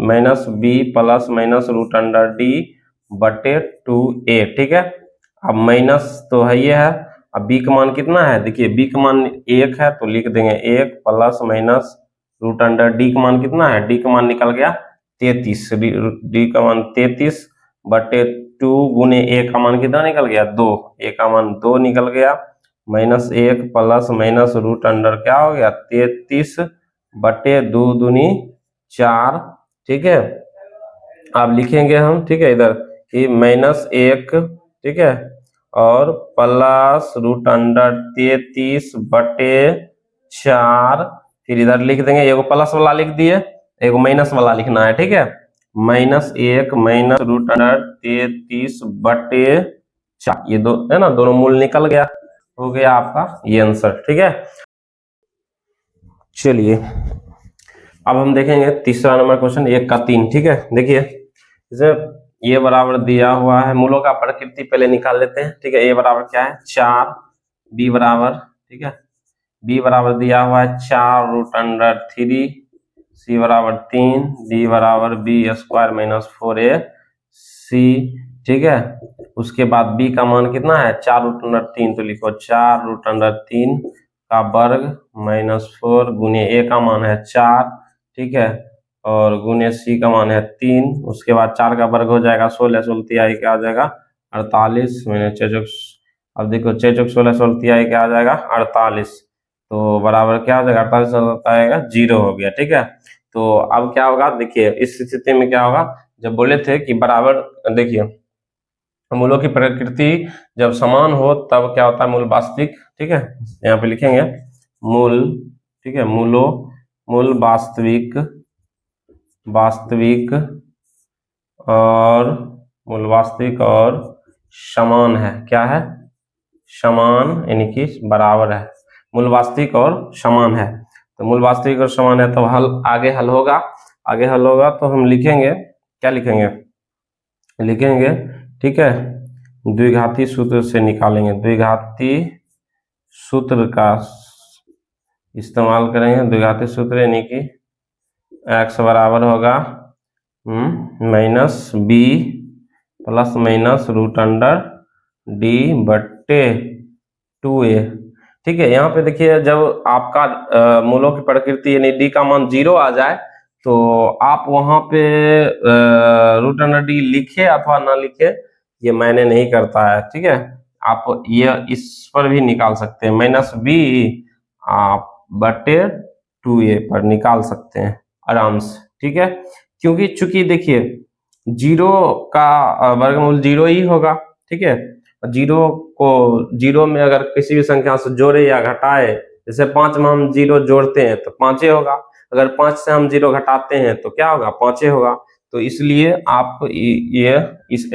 minus B plus minus root under D बटे 2a, ठीक है। अब माइनस तो है ये है, अब b का मान कितना है, देखिए b का मान 1 है तो लिख देंगे 1 plus minus root under D का मान कितना है, डी का मान निकल गया 33, डी का मान 33 बटे 2 गुने ए का मान कितना निकल गया 2, ए का मान 2 निकल गया, minus 1 plus minus root under क्या हो गया 33 बटे 2 दूनी 4, ठीक है। अब लिखेंगे हम, ठीक है, इधर कि माइनस 1, ठीक है, और प्लस रूट अंडर 33 बटे 4, फिर इधर लिख देंगे, एगो प्लस वाला लिख दिए, एगो माइनस वाला लिखना है, ठीक है, माइनस 1 माइनस रूट अंडर 33 बटे 4, ये दो है ना, दोनों मूल निकल गया, हो गया आपका ये आंसर, ठीक है। चलिए अब हम देखेंगे तीसरा नंबर क्वेश्चन 1 का 3, ठीक है। देखिए इसे ये बराबर दिया हुआ है, मूलों का प्रकृति पहले निकाल लेते हैं, ठीक है। ए बराबर क्या है 4, बी बराबर, ठीक है, बी बराबर दिया हुआ है 4 रूट अंडर 3, सी बराबर 3, डी बराबर बी स्क्वायर माइनस 4a सी, ठीक है। उसके बाद बी का मान कितना है 4 रूट अंडर 3, तो लिखो 4 रूट अंडर 3 का वर्ग माइनस 4 गुने ए का मान है 4, ठीक है, और गुने सी का मान है 3, उसके बाद 4 का वर्ग हो जाएगा 16, 16 तिहाई क्या आ जाएगा 48, मैंने 6 अब देखो 6 चौक 16, 16 तिहाई क्या आ जाएगा 48, तो बराबर क्या हो जाएगा 48 आएगा 0 हो गया, ठीक है। तो अब क्या होगा, देखिए इस स्थिति में क्या होगा, जब बोले थे कि बराबर, देखिए मूलों की प्रकृति जब समान हो तब क्या होता है मूल वास्तविक, ठीक है, यहाँ पे लिखेंगे मूल, ठीक है, मूल वास्तविक, और मूल वास्तविक और समान है, क्या है समान, यानी कि बराबर है, मूल वास्तविक और समान है, तो मूल वास्तविक और समान है तो आगे हल होगा, तो हम लिखेंगे, क्या लिखेंगे, ठीक है, द्विघाती सूत्र से निकालेंगे, द्विघाती सूत्र का इस्तेमाल करेंगे, द्विघाती सूत्र यानी कि x बराबर होगा minus B plus minus root under D बट्टे 2a, ठीक है। यहाँ पे देखिए जब आपका मूलों की प्रकृति यानी डी का मान 0 आ जाए तो आप वहां पे रूट अंडर डी लिखे अथवा ना लिखे ये मायने नहीं करता है, ठीक है। आप ये इस पर भी निकाल सकते हैं, माइनस बी आप बटे 2a पर निकाल सकते हैं आराम से, ठीक है, क्योंकि चूंकि देखिए 0 का वर्गमूल 0 ही होगा, ठीक है। 0 में अगर किसी भी संख्या से जोड़े या घटाए, जैसे 5 में हम 0 जोड़ते हैं तो 5 होगा, अगर 5 से हम 0 घटाते हैं तो क्या होगा 5 होगा, तो इसलिए आप ये इस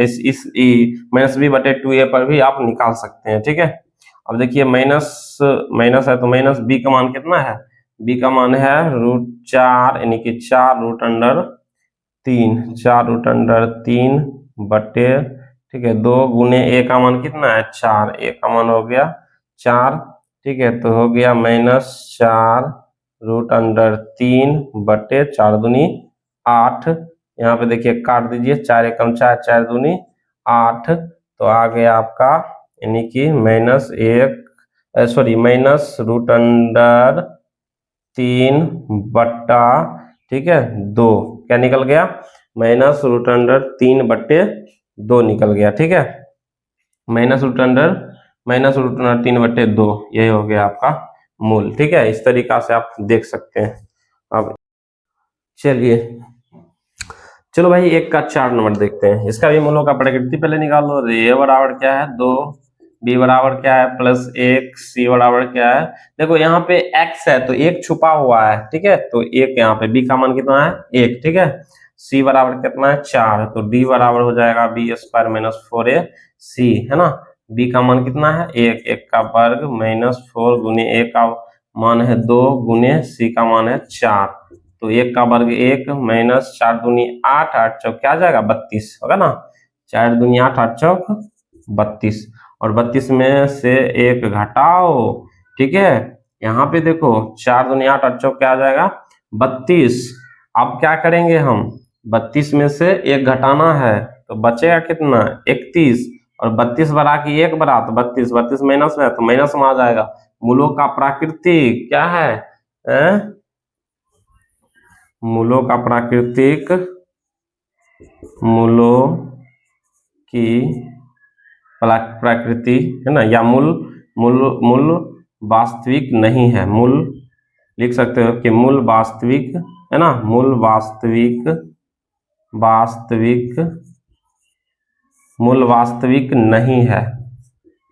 माइनस बी बटे 2a पर भी आप निकाल सकते हैं, ठीक है। अब देखिए माइनस है तो माइनस बी का मान कितना है, बी का मान है √4 यानी कि 4 रूट अंडर 3 बटे, ठीक है, 2 गुने ए का मान कितना है 4, ए का मान हो गया 4, ठीक है, तो हो गया -4 रूट अंडर 3 बटे 4 दूनी 8, यहाँ पे देखिए काट दीजिए, 4 एकम 4, 4 दूनी 8, तो आ गया आपका यानी कि माइनस रूट अंडर 3 बट्टा, ठीक है 2, क्या निकल गया माइनस रूट अंडर 3 बट्टे 2 निकल गया, ठीक है, माइनस रूट अंडर 3 बट्टे 2, यही हो गया आपका मूल, ठीक है। इस तरीका से आप देख सकते हैं। अब चलो भाई 1 का 4 नंबर देखते हैं, इसका भी मूलों का प्रकृति पहले निकाल लो। ए बराबर क्या है 2, बी बराबर क्या है +1, सी बराबर क्या है, देखो यहाँ पे x है तो 1 छुपा हुआ है, ठीक है, तो 1 यहाँ पे, b का मान कितना है 1, ठीक है, c बराबर कितना है 4, तो d बराबर हो जाएगा b² - 4a c, है ना, b का मान कितना है 1, 1 का वर्ग -4 गुने a का मान है 2 गुने c का मान है 4, तो 1 का वर्ग 1 -4 दूनी 8, 8 चौक क्या आ जाएगा 32 होगा ना, 4 दूनी 8, 8 चौक 32, और 32 में से 1 घटाओ, ठीक है। यहाँ पे देखो 4 दूनी 8, 8 चौक क्या आ जाएगा 32। अब क्या करेंगे हम, 32 में से 1 घटाना है तो बचेगा कितना 31, और 32 बढ़ा के 1 बढ़ा तो 32, 32 माइनस में है तो माइनस में आ जाएगा। मूलों का प्राकृतिक क्या है, मूलों का प्राकृतिक, मूलों की प्रकृति है ना, या मूल मूल मूल वास्तविक नहीं है। मूल लिख सकते हो कि मूल वास्तविक है ना, मूल वास्तविक मूल वास्तविक नहीं है,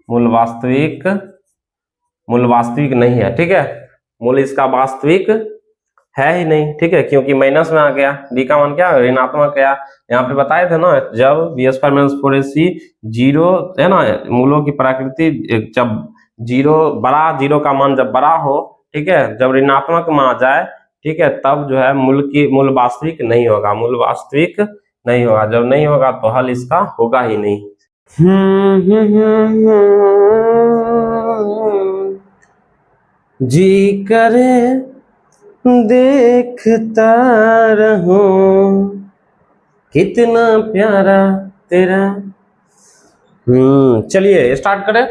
मूल वास्तविक नहीं है, ठीक है। मूल इसका वास्तविक है ही नहीं, ठीक है, क्योंकि माइनस में आ गया। डी का मान क्या ऋणात्मक गया। यहाँ पे बताए थे ना, जब बी स्क्वायर माइनस 4ac 0 है ना, मूलों की प्रकृति जब जीरो का मान जब बड़ा हो, ठीक है, जब ऋणात्मक में आ जाए, ठीक है, तब जो है मूल वास्तविक नहीं होगा, मूल वास्तविक नहीं होगा। जब नहीं होगा तो हल इसका होगा ही नहीं। जी करे देखता रहूं कितना प्यारा तेरा। चलिए स्टार्ट करें।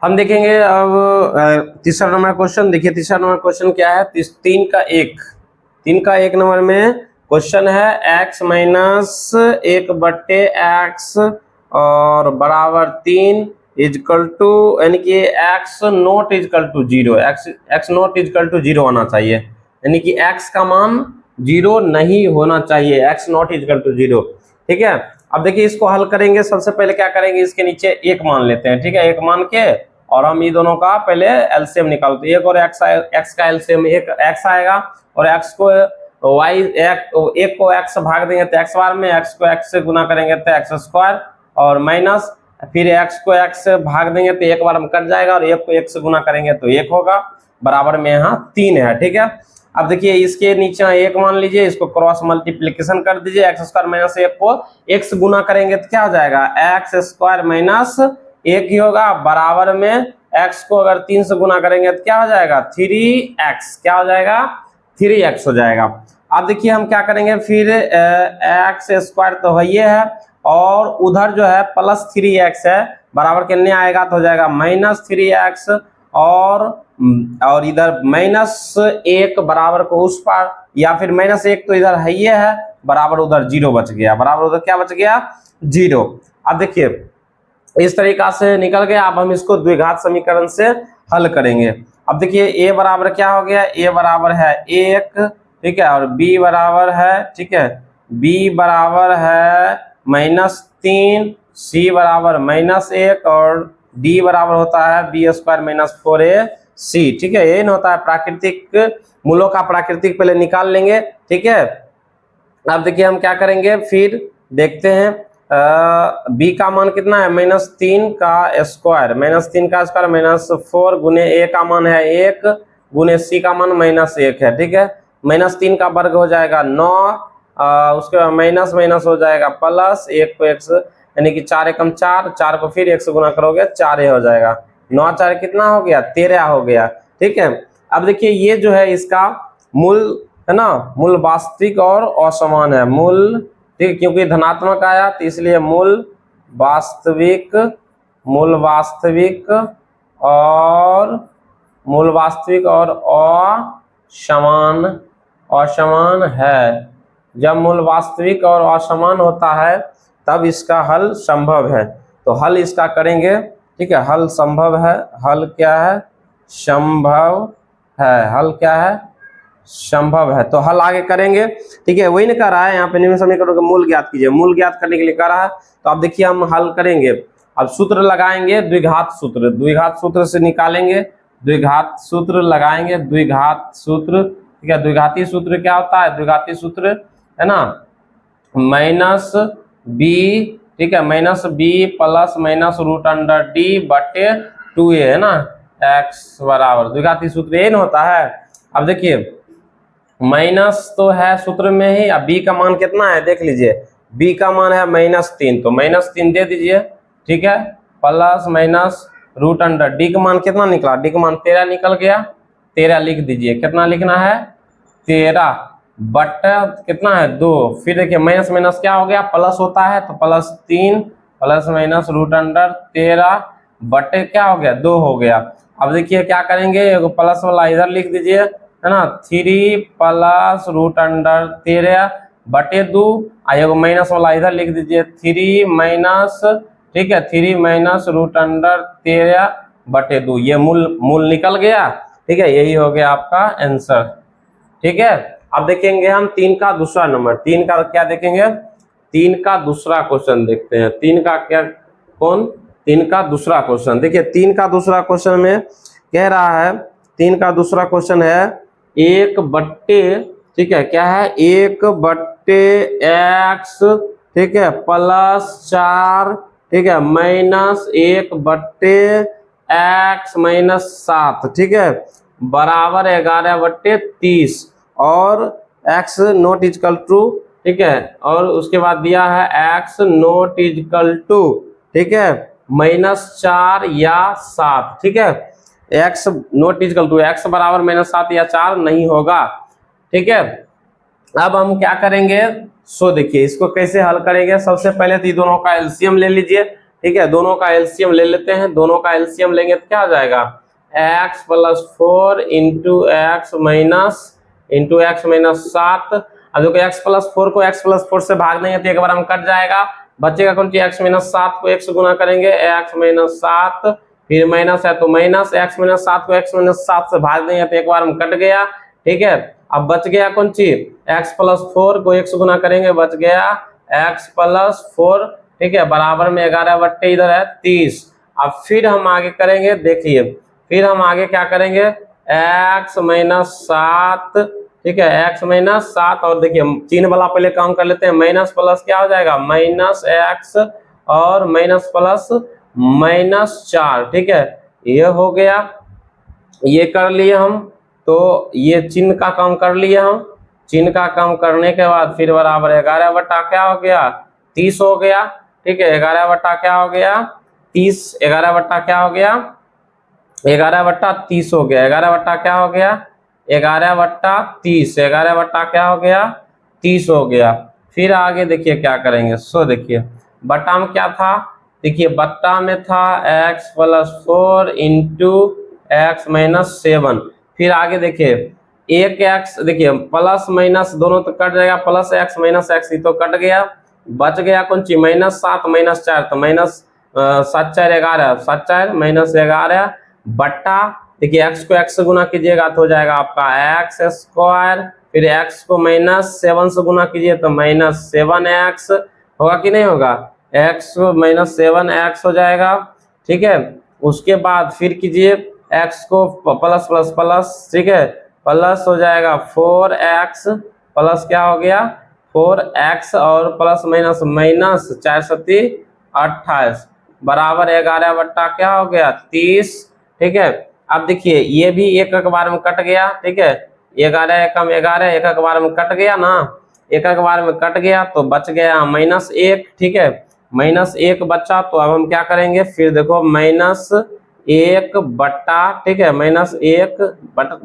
हम देखेंगे अब तीसरा नंबर क्वेश्चन। देखिए तीसरा नंबर क्वेश्चन क्या है, 3 का 1 नंबर में क्वेश्चन है x माइनस 1/x और बराबर 3 इजकल टू, यानी कि x not equal to 0, x not equal to 0 होना चाहिए, यानी कि x का मान 0 नहीं होना चाहिए, x नॉट इजकल टू 0, ठीक है। अब देखिए इसको हल करेंगे। सबसे पहले क्या करेंगे, इसके नीचे 1 मान लेते हैं, ठीक है, 1 मान के और हम ये दोनों का पहले एलसीएम निकालते हैं। 1 और x का एलसीएम 1 x आएगा, और x को y 1 को x भाग देंगे तो x बार में, x को x से गुना करेंगे तो x स्क्वायर, और माइनस फिर x को x से भाग देंगे तो 1 बार में कट जाएगा, और 1 को 1 से गुना करेंगे तो 1 होगा, बराबर में यहाँ 3 है, ठीक है। अब देखिए इसके नीचे 1 मान लीजिए, इसको क्रॉस मल्टीप्लीकेशन कर दीजिए, एक्स स्क्वायर माइनस 1 को 1 से गुना करेंगे तो क्या हो जाएगा एक्स स्क्वायर माइनस 1 ही होगा, बराबर में x को अगर 3 से गुना करेंगे तो क्या हो जाएगा 3x, क्या हो जाएगा 3x हो जाएगा। अब देखिए हम क्या करेंगे फिर, एक्स स्क्वायर तो वही है, और उधर जो है प्लस 3x है, बराबर कितने आएगा तो हो जाएगा माइनस 3x, और इधर माइनस 1 बराबर को उस पार, या फिर माइनस 1 तो इधर है ही है, बराबर उधर 0 बच गया, बराबर उधर क्या बच गया 0। अब देखिए इस तरीका से निकल गया। अब हम इसको द्विघात समीकरण से हल करेंगे। अब देखिए a बराबर क्या हो गया, a बराबर है 1, ठीक है, और b बराबर है, ठीक है, b बराबर है -3, c बराबर -1, और d बराबर होता है b स्क्वायर माइनस 4ac, ठीक है। ये होता है प्राकृतिक, मूलों का प्राकृतिक पहले निकाल लेंगे, ठीक है। अब देखिए हम क्या करेंगे फिर देखते हैं, b का मान कितना है -3 का स्क्वायर, -3 का स्क्वायर -4 गुने a का मान है 1 गुने c का मान -1 है, ठीक है। -3 का वर्ग हो जाएगा 9, उसके बाद माइनस माइनस हो जाएगा प्लस, 1 को 1 यानी कि 4 एकम 4, 4 को फिर 1 से गुना करोगे 4 हो जाएगा, 9 4 कितना हो गया 13 हो गया, ठीक है। अब देखिए ये जो है इसका मूल है ना, मूल वास्तविक और असमान है, मूल, ठीक, क्योंकि धनात्मक आया तो इसलिए मूल वास्तविक और असमान है। जब मूल वास्तविक और असमान होता है तब इसका हल संभव है। तो हल इसका करेंगे, ठीक है, हल संभव है, हल क्या है संभव है, हल क्या है संभव है। तो हल आगे करेंगे, ठीक है। वही नहीं कर रहा है यहाँ पे निम्न समीकरणों का मूल ज्ञात कीजिए, मूल ज्ञात करने के लिए कर रहा है। तो अब देखिए हम हल करेंगे, अब सूत्र लगाएंगे, द्विघात सूत्र से निकालेंगे, द्विघात सूत्र लगाएंगे, द्विघात सूत्र, ठीक है। द्विघाती सूत्र क्या होता है, द्विघाती सूत्र है ना -b, ठीक है, -b प्लस -√d/2a है ना, x बराबर, द्विघाती सूत्र ये ना होता है। अब देखिए माइनस तो है सूत्र में ही, अब b का मान कितना है देख लीजिए, b का मान है -3, तो -3 दे दीजिए, ठीक है, plus minus root under, D का मान कितना निकला, डी का मान 13 निकल गया, 13 लिख दीजिए। कितना लिखना है, 13 बटा कितना है 2। फिर देखिए माइनस माइनस क्या हो गया, प्लस होता है, तो plus 3 plus minus root under 13 बटे क्या हो गया 2 हो गया। अब देखिए क्या करेंगे, एगो प्लस वाला इधर लिख दीजिए, है ना, 3 प्लस रूट अंडर 13 बटे 2, एगो माइनस वाला इधर लिख दीजिए 3 माइनस, ठीक है, 3 माइनस रूट अंडर 13 बटे 2। ये मूल निकल गया, ठीक है, यही हो गया आपका आंसर। ठीक है, अब देखेंगे हम 3 का दूसरा नंबर। 3 का क्या देखेंगे, 3 का दूसरा क्वेश्चन देखते हैं। 3 का क्या, कौन, 3 का दूसरा क्वेश्चन। देखिए 3 का दूसरा क्वेश्चन में कह रहा है, 3 का दूसरा क्वेश्चन है 1 बट्टे, ठीक है, क्या है 1 बट्टे एक्स, ठीक है, प्लस 4, ठीक है, माइनस 1 बट्टे एक्स माइनस 7, ठीक है, बराबर 11 बट्टे 30 और एक्स नॉट इजकल टू, ठीक है, और उसके बाद दिया है एक्स नॉट इजकल टू, ठीक है, -4 या 7, ठीक है, X not equal to, X बराबर -7 या 4 नहीं होगा। ठीक है, अब हम क्या करेंगे, सो देखिए इसको कैसे हल करेंगे। सबसे पहले तो दोनों का एलसीएम ले लीजिए, ठीक है, दोनों का एलसीएम ले लेते हैं। दोनों का एलसीएम लेंगे तो क्या हो जाएगा, x plus 4 into x minus 7। अब देखो x प्लस 4 को x प्लस 4 से भाग देंगे तो एक बार हम कट जाएगा, बचेगा कौन सी, x माइनस 7 को 1 से गुना करेंगे x माइनस 7, फिर माइनस है तो माइनस, x माइनस 7 को x माइनस 7 से भाग देंगे तो एक बार हम कट गया। ठीक है, अब बच गया कौन सी, x प्लस 4 को 1 से गुना करेंगे, बच गया x प्लस 4, ठीक है, बराबर में 11 बट्टे इधर है 30। अब फिर हम आगे करेंगे, देखिए फिर हम आगे क्या करेंगे, x माइनस 7, ठीक है, x माइनस 7, और देखिए चिन्ह वाला पहले काम कर लेते हैं, माइनस प्लस क्या हो जाएगा माइनस x और माइनस प्लस -4, ठीक है, ये हो गया, ये कर लिए हम, तो ये चिन्ह का काम कर लिए हम। चिन्ह का काम करने के बाद फिर बराबर 11 बटा क्या हो गया 30 हो गया, ठीक है, 11 बटा क्या हो गया 30, 11 बटा क्या हो गया 11 बट्टा 30 हो गया, 11 बट्टा क्या हो गया 11 बट्टा 30, 11 बट्टा क्या हो गया 30 हो गया। फिर आगे देखिए क्या करेंगे, सो देखिए बट्टा में क्या था, देखिए बट्टा में था x plus 4 into x minus 7। फिर आगे देखिए एक x, देखिए प्लस माइनस दोनों तो कट जाएगा, प्लस x माइनस x ही तो कट गया, बच गया कौन सी -7 -4, तो माइनस 7 4 11, 7 4 -11 बट्टा, देखिए x को x से गुना कीजिएगा तो हो जाएगा आपका एक्स स्क्वायर, फिर x को -7 से गुना कीजिए तो -7x होगा कि नहीं होगा, x को -7x हो जाएगा। ठीक है, उसके बाद फिर कीजिए x को प्लस प्लस प्लस, ठीक है, प्लस हो जाएगा 4x प्लस क्या हो गया 4x और प्लस माइनस माइनस 4 7 28 बराबर 11 बट्टा क्या हो गया 30। ठीक है, अब देखिए ये भी एक बार में कट गया, ठीक है, 11 एकम 11 एक बार में कट गया ना, एक बार में कट गया तो बच गया -1, ठीक है, -1 बचा, तो अब हम क्या करेंगे, फिर देखो -1 बट्टा, ठीक है, -1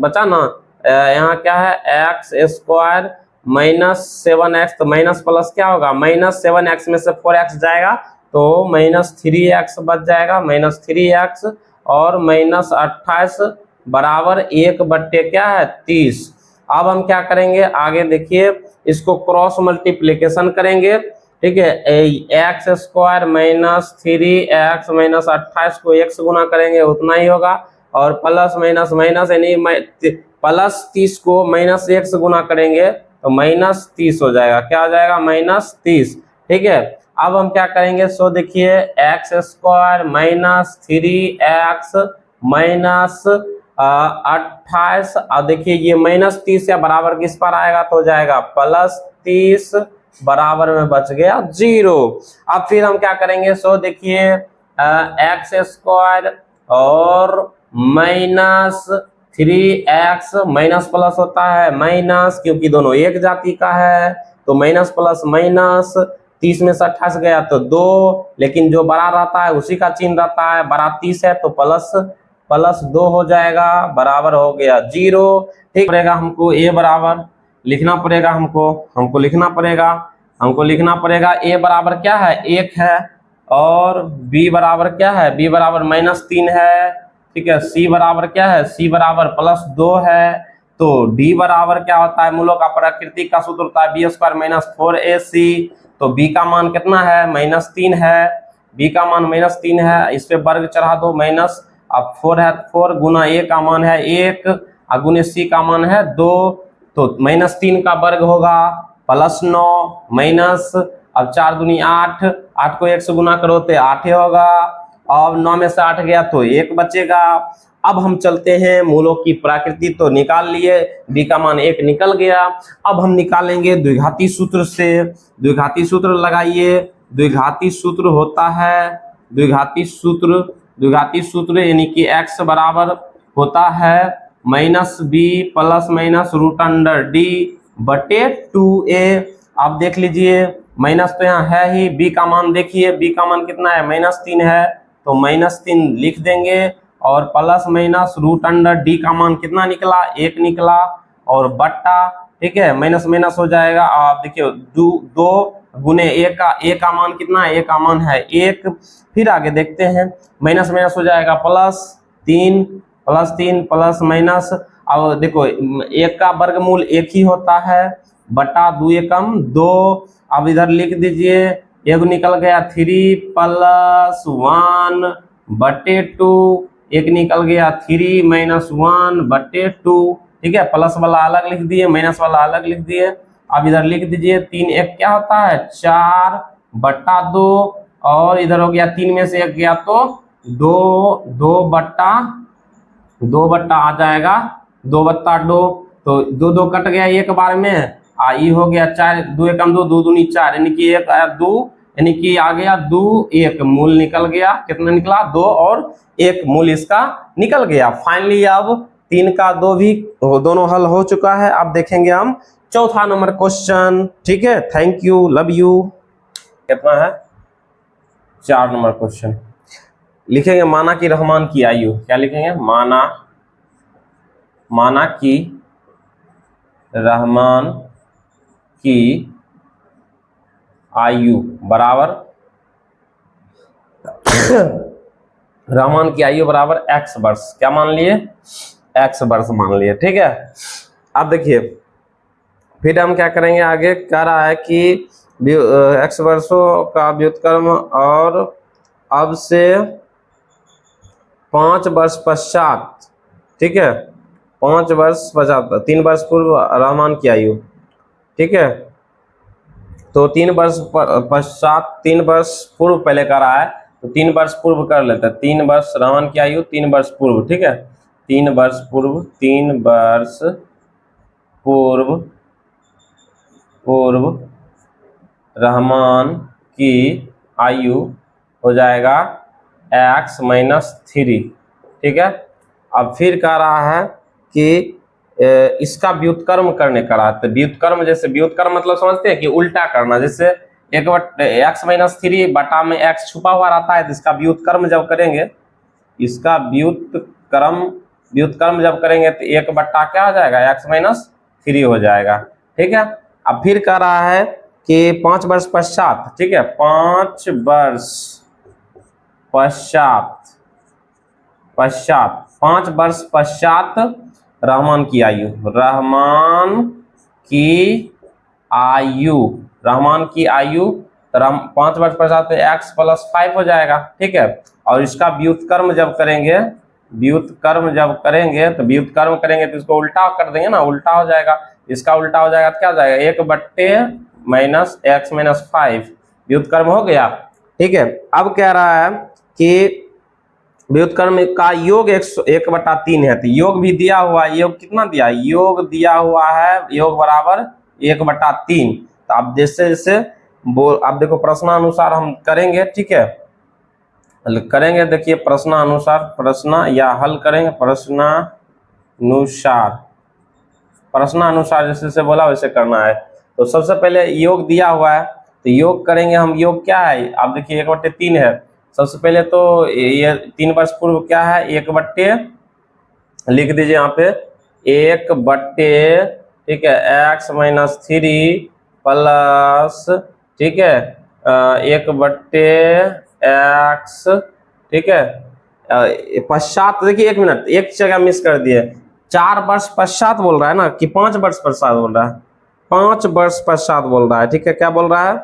बचा ना, यहाँ क्या है एक्स स्क्वायर -7x, तो माइनस प्लस क्या होगा -7x में से 4x जाएगा तो -3x बच जाएगा, -3x और -28 बराबर 1 बट्टे क्या है 30। अब हम क्या करेंगे आगे देखिए, इसको क्रॉस मल्टीप्लीकेशन करेंगे, ठीक है, एक्स स्क्वायर -3x -28 को 1 से गुना करेंगे उतना ही होगा, और प्लस माइनस माइनस यानी प्लस 30 को -1 से गुना करेंगे तो -30 हो जाएगा, क्या हो जाएगा -30। ठीक है, अब हम क्या करेंगे, सो देखिए एक्स स्क्वायर -3x -28, अब देखिए ये -30 या बराबर किस पर आएगा तो हो जाएगा +30 बराबर में बच गया 0। अब फिर हम क्या करेंगे, सो देखिए एक्स स्क्वायर और -3x माइनस प्लस होता है माइनस, क्योंकि दोनों एक जाति का है तो माइनस प्लस माइनस 30 में से 28 गया तो 2, लेकिन जो बड़ा रहता है उसी का चिन्ह रहता है, बड़ा 30 है तो प्लस 2 हो जाएगा, बराबर हो गया 0। ठीक पड़ेगा हमको ए बराबर लिखना पड़ेगा, हमको लिखना पड़ेगा ए बराबर क्या है 1 है, और बी बराबर क्या है, बी बराबर -3 है, ठीक है। सी बराबर क्या है, सी बराबर +2 है। तो डी बराबर क्या होता है, मूलों का प्राकृतिक का सूत्र होता है b² - 4ac। तो बी का मान कितना है, -3 है, बी का मान -3 है, इस पे वर्ग चढ़ा दो माइनस, अब 4 है 4 गुना ए का मान है 1 और गुने सी का मान है 2, तो -3 का वर्ग होगा +9 माइनस, अब 4 दूनी 8, 8 को 1 से गुना करो तो 8 ही होगा, अब 9 में से 8 गया तो 1 बचेगा। अब हम चलते हैं मूलों की प्रकृति, तो निकाल लिए, b का मान 1 निकल गया। अब हम निकालेंगे द्विघाती सूत्र से, द्विघाती सूत्र लगाइए, द्विघाती सूत्र होता है द्विघाती सूत्र यानी कि x बराबर होता है -b ±√d बटे 2a। आप देख लीजिए माइनस तो यहाँ है ही, b का मान देखिए, b का मान कितना है -3 है, तो -3 लिख देंगे, और ±√d का मान कितना निकला 1 निकला, और बट्टा, ठीक है, माइनस माइनस हो जाएगा। आप देखिए 2 गुने a का मान कितना है, a का मान है 1। फिर आगे देखते हैं, माइनस माइनस हो जाएगा +3 प्लस माइनस, अब देखो 1 का वर्गमूल 1 ही होता है, बटा 2 एकम 2। अब इधर लिख दीजिए, एक निकल गया 3 + 1 बटे 2, एक निकल गया 3 - 1 बटे 2, ठीक है। प्लस वाला अलग लिख दिए, माइनस वाला अलग लिख दिए। अब इधर लिख दीजिए 3 1 क्या होता है 4 बटा 2, और इधर हो गया 3 में से 1 गया तो 2 बट्टा आ जाएगा 2 बट्टा 2, तो 2 कट गया एक बार में, ये हो गया 4 2 एकम 2 2 दूनी 4, यानी कि 1 आया 2, यानी कि आ गया 2 1 मूल निकल गया, कितना निकला 2 और 1 मूल इसका निकल गया। फाइनली अब 3 का 2 भी दोनों हल हो चुका है। अब देखेंगे हम चौथा नंबर क्वेश्चन, ठीक है। Thank you, love you. कितना है 4 नंबर क्वेश्चन, लिखेंगे माना कि रहमान की आयु, क्या लिखेंगे, माना कि रहमान की आयु बराबर रहमान की आयु बराबर x वर्ष, क्या मान लिए, x वर्ष मान लिए, ठीक है। अब देखिए फिर हम क्या करेंगे, आगे कह रहा है कि x वर्षों का व्युत्क्रम और अब से 5 वर्ष पश्चात, ठीक है, 5 वर्ष पश्चात 3 वर्ष पूर्व रहमान की आयु, ठीक है। तो 3 वर्ष पश्चात 3 वर्ष पूर्व पहले कर रहा है, तो 3 वर्ष पूर्व कर लेते हैं, 3 वर्ष रहमान की आयु 3 वर्ष पूर्व, ठीक है, 3 वर्ष पूर्व रहमान की आयु हो जाएगा x - 3, ठीक है। अब फिर कह रहा है कि इसका व्युत्क्रम करने का रहा है, तो व्युत्क्रम जैसे व्युत्क्रम मतलब समझते हैं कि उल्टा करना, जैसे x - 3 बटा में x छुपा हुआ रहता है, तो इसका व्युत्क्रम जब करेंगे, इसका व्युत्क्रम जब करेंगे तो 1 बट्टा क्या हो जाएगा x - 3 हो जाएगा, ठीक है। अब फिर कह रहा है कि 5 वर्ष पश्चात, ठीक है, 5 वर्ष पश्चात रहमान की आयु 5 वर्ष पश्चात x + 5 हो जाएगा, ठीक है। और इसका व्युत्क्रम जब करेंगे तो व्युत्क्रम करेंगे तो इसको उल्टा कर देंगे ना, उल्टा हो जाएगा, इसका उल्टा हो जाएगा तो क्या हो जाएगा 1 बट्टे -x - 5 व्युत्क्रम हो गया, ठीक है। अब कह रहा है कि व्युत्क्रम का योग 1/3 है, तो योग भी दिया हुआ है, योग कितना दिया है, योग दिया हुआ है, योग बराबर 1/3। तो आप जैसे जैसे आप देखो प्रश्नानुसार हम करेंगे, ठीक है, करेंगे, देखिए प्रश्न या हल करेंगे प्रश्नानुसार जैसे बोला वैसे करना है। तो सबसे पहले योग दिया हुआ है, तो योग करेंगे हम, योग क्या है आप देखिए 1/3 है। सबसे पहले तो ये 3 वर्ष पूर्व क्या है, 1/, लिख दीजिए यहाँ पे 1/, ठीक है, x-3 प्लस, ठीक है, 1/x, ठीक है, पश्चात। देखिए 1 मिनट, एक जगह मिस कर दिए, 4 वर्ष पश्चात बोल रहा है ना कि 5 वर्ष पश्चात बोल रहा है, 5 वर्ष पश्चात बोल रहा है, ठीक है, क्या बोल रहा है,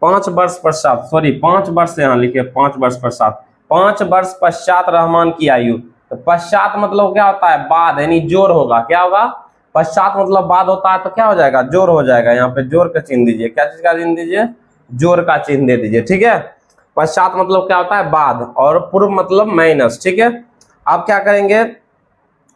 5 वर्ष पश्चात, सॉरी 5 वर्ष यहाँ लिखे, 5 वर्ष पश्चात, 5 वर्ष पश्चात रहमान की आयु। तो पश्चात मतलब क्या होता है, बाद, यानी जोर होगा, क्या होगा, पश्चात मतलब बाद होता है, तो क्या हो जाएगा, जोर हो जाएगा। यहाँ पे जोर का चिन्ह दीजिए, क्या चीज का चिन्ह दीजिए, जोर का चिन्ह दे दीजिए, ठीक है। पश्चात मतलब क्या होता है, बाद, और पूर्व मतलब माइनस, ठीक है। अब क्या करेंगे,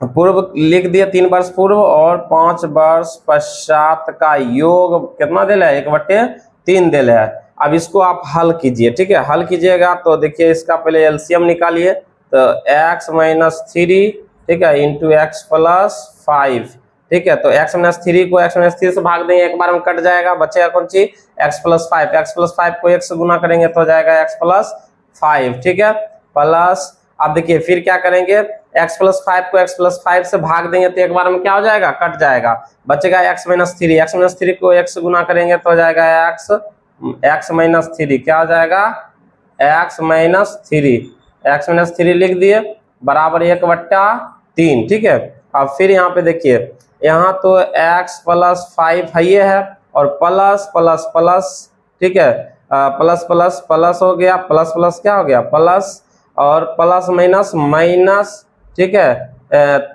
पूर्व लिख दिए 3 वर्ष पूर्व, और 5 वर्ष पश्चात का योग कितना दिल है, 1/3 दिल है। अब इसको आप हल कीजिए, ठीक है, हल कीजिएगा तो देखिए इसका पहले एलसीएम निकालिए, तो x-3, ठीक है, इंटू x प्लस 5, ठीक है, तो x-3 को x-3 से भाग देंगे, एक बार में कट जाएगा, बचेगा कौन सी, x प्लस 5, x प्लस 5 को 1 से गुना करेंगे तो हो जाएगा x प्लस 5, ठीक है, प्लस। अब देखिए फिर क्या करेंगे, x प्लस 5 को x प्लस 5 से भाग देंगे तो एक बार में क्या हो जाएगा, कट जाएगा, बचेगा x-3, x-3 को 1 से गुना करेंगे तो हो जाएगा x-3, क्या हो जाएगा, x-3 लिख दिए, बराबर 1/3, ठीक है। अब फिर यहाँ पे देखिए, यहाँ तो x प्लस 5 है ये है, और प्लस प्लस प्लस, ठीक है, प्लस प्लस प्लस हो गया, प्लस प्लस क्या हो गया, प्लस, और प्लस माइनस माइनस, ठीक है,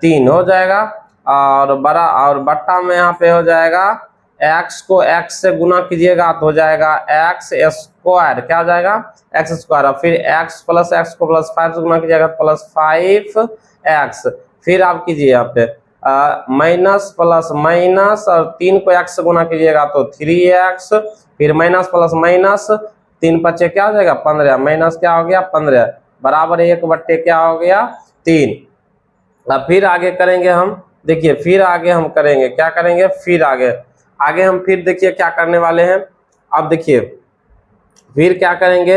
3 हो जाएगा, और बड़ा और बट्टा में यहाँ पे हो जाएगा, x को x से गुना कीजिएगा तो हो जाएगा x², क्या हो जाएगा, x², फिर x प्लस x को प्लस 5 से गुना कीजिएगा प्लस 5x, फिर आप कीजिए यहाँ पे माइनस प्लस माइनस, और 3 को x से गुना कीजिएगा तो 3x, फिर माइनस प्लस माइनस, 3 बचे क्या हो जाएगा, 15, माइनस क्या हो गया, 15, बराबर 1/, क्या हो गया, 3। अब फिर आगे करेंगे हम, देखिए फिर आगे हम करेंगे, क्या करेंगे, फिर आगे हम फिर देखिए क्या करने वाले हैं। अब देखिए फिर क्या करेंगे,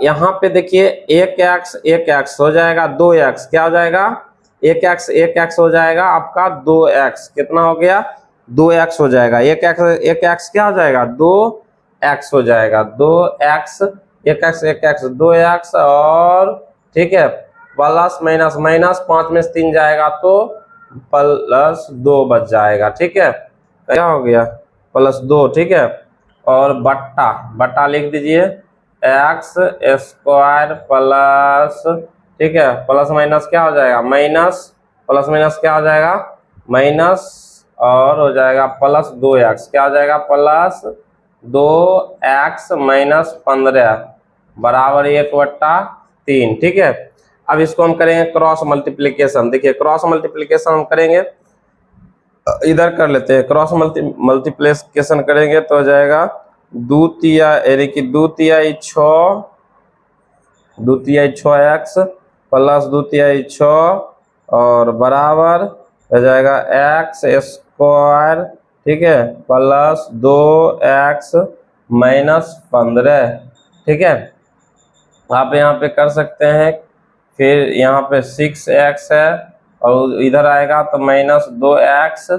यहाँ पे देखिए 1x हो जाएगा, 2x क्या हो जाएगा, 1x हो जाएगा आपका, 2x कितना हो गया, 2x हो जाएगा, 1x क्या हो जाएगा, 2x हो जाएगा, 2x, 1x 2x, और ठीक है, प्लस माइनस माइनस, 5 में से 3 जाएगा तो प्लस 2 बच जाएगा, ठीक है, क्या हो गया, +2, ठीक है, और बट्टा लिख दीजिए x² प्लस, ठीक है, प्लस माइनस क्या हो जाएगा, माइनस, प्लस माइनस क्या हो जाएगा, माइनस, और हो जाएगा प्लस 2x, क्या हो जाएगा, प्लस 2x माइनस 15, बराबर 1/3, ठीक है। अब इसको हम करेंगे क्रॉस मल्टीप्लीकेशन, देखिए क्रॉस मल्टीप्लीकेशन हम करेंगे, इधर कर लेते हैं, क्रॉस मल्टीप्लीकेशन करेंगे तो हो जाएगा 2 तिया, यानी कि 2 तिहाई 6x प्लस 2 तिहाई 6, और बराबर हो जाएगा x², ठीक है, प्लस 2x माइनस 15, ठीक है। आप यहाँ पे कर सकते हैं, फिर यहाँ पे 6x है, और इधर आएगा तो माइनस 2x,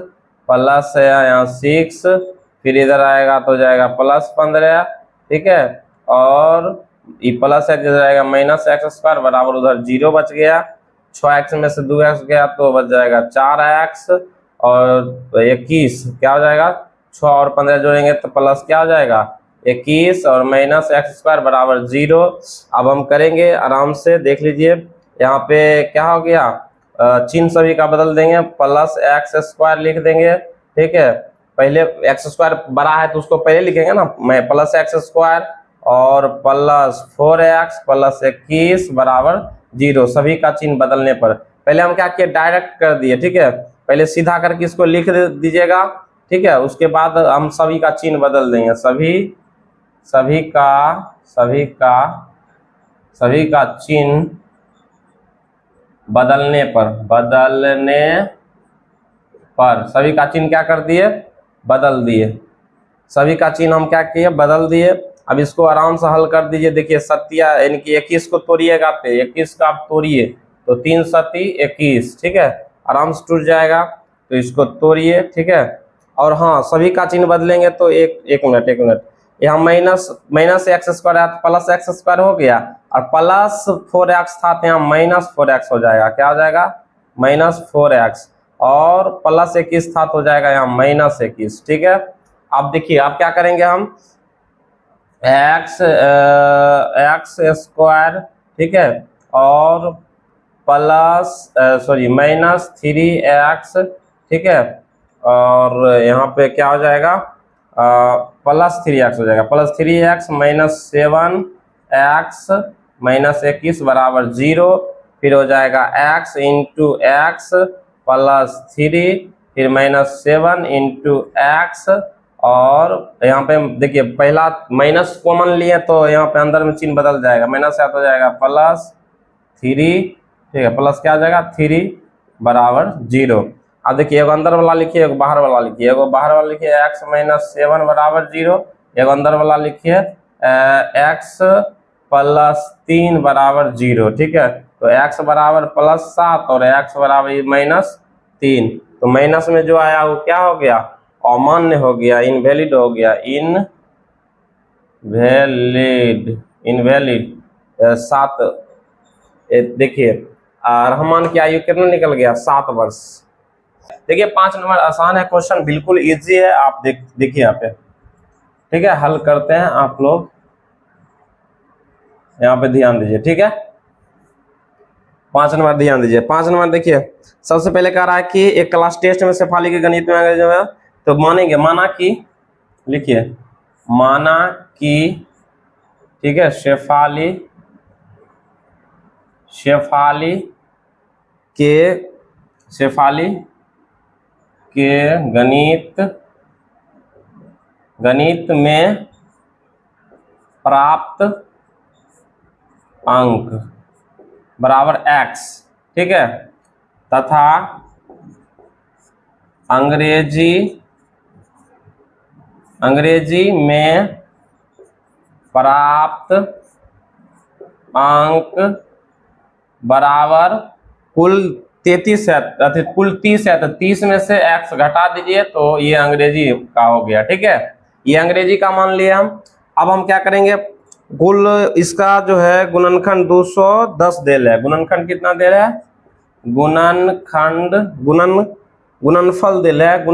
प्लस है यहाँ 6, फिर इधर आएगा तो जाएगा प्लस 15, ठीक है, और ये प्लस x इधर आएगा माइनस x², बराबर उधर 0 बच गया, 6x में से 2x गया तो बच जाएगा 4x, और 21, क्या हो जाएगा, 6 और 15 जोड़ेंगे तो प्लस क्या हो जाएगा, 21, और माइनस x² बराबर 0। अब हम करेंगे आराम से, देख लीजिए यहाँ पे क्या हो गया, चिन्ह सभी का बदल देंगे, प्लस x² लिख देंगे, ठीक है, पहले x² बड़ा है तो उसको पहले लिखेंगे ना, मैं प्लस x² और प्लस 4x प्लस 21 बराबर 0, सभी का चिन्ह बदलने पर। पहले हम क्या किए, डायरेक्ट कर दिए, ठीक है, पहले सीधा करके इसको लिख दीजिएगा, ठीक है, उसके बाद हम सभी का चिन्ह बदल देंगे, सभी का चिन्ह बदलने पर सभी का चिन्ह क्या कर दिए, बदल दिए, सभी का चिन्ह हम क्या किए, बदल दिए। अब इसको आराम से हल कर दीजिए। देखिए सत्या यानी कि 21 को तोड़िएगा तो 21 का आप तोड़िए तो 3 सती 21, ठीक है, आराम से टूट जाएगा। तो इसको तोड़िए, ठीक है। और हाँ, सभी का चिन्ह बदलेंगे तो एक मिनट यहाँ minus x square plus x square हो गया, और प्लस 4x था तो यहाँ माइनस 4x हो जाएगा। क्या हो जाएगा, माइनस 4x, और प्लस 21 था तो हो जाएगा यहाँ माइनस 21, ठीक है। अब देखिए अब क्या करेंगे हम, एक्स स्क्वायर, ठीक है, और प्लस माइनस 3x, ठीक है, और यहाँ पे क्या हो जाएगा, प्लस 3x हो जाएगा, plus 3x minus 7x minus 21 बराबर 0। फिर हो जाएगा x इंटू एक्स प्लस 3, फिर माइनस 7 इंटू एक्स, और यहाँ पे देखिए पहला माइनस कॉमन लिए तो यहाँ पे अंदर में चिन्ह बदल जाएगा, माइनस हो जाएगा प्लस 3, ठीक है, प्लस क्या आ जाएगा 3 बराबर 0। अब देखिए एगो अंदर वाला लिखिए, एगो बाहर वाला लिखिए। एगो बाहर वाला लिखिए x माइनस 7 बराबर 0, एगो अंदर वाला लिखिए x प्लस 3 बराबर 0, ठीक है। तो x बराबर प्लस 7 और x बराबर माइनस 3, तो माइनस में जो आया वो क्या हो गया, अमान्य हो गया, इनवैलिड हो गया, इनवैलिड 7। देखिए रहमान की आयु कितना निकल गया, 7 वर्ष। देखिए 5 नंबर आसान है, क्वेश्चन बिल्कुल इजी है, आप देखिए यहाँ पे, ठीक है। हल करते हैं, आप लोग यहाँ पे ध्यान दीजिए, ठीक है। 5 नंबर ध्यान दीजिए। 5 नंबर देखिए, सबसे पहले कह रहा है कि एक क्लास टेस्ट में शेफाली के गणित में जो है तो मानेंगे, माना कि, लिखिए माना कि, ठीक है, शेफाली के गणित में प्राप्त अंक बराबर x, ठीक है, तथा अंग्रेजी में प्राप्त अंक बराबर कुल 33 है, कुल 30 है, तो 30 में से x घटा दीजिए तो ये अंग्रेजी का हो गया, ठीक है। ये अंग्रेजी का मान लिया हम। अब हम क्या करेंगे, कुल इसका जो है गुणनखंड 210 दे रहा है। गुणनखंड कितना दे रहा है, गुणनफल दे रहा है,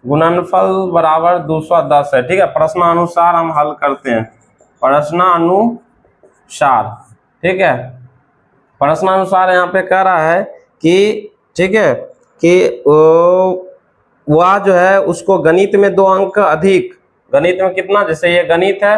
गुणनफल बराबर 210 है, ठीक है। प्रश्नानुसार हम हल करते हैं, प्रश्नानुसार, ठीक है। प्रश्नानुसार यहाँ पे कह रहा है कि, ठीक है, कि वह जो है उसको गणित में 2 अंक अधिक, गणित में कितना, जैसे ये गणित है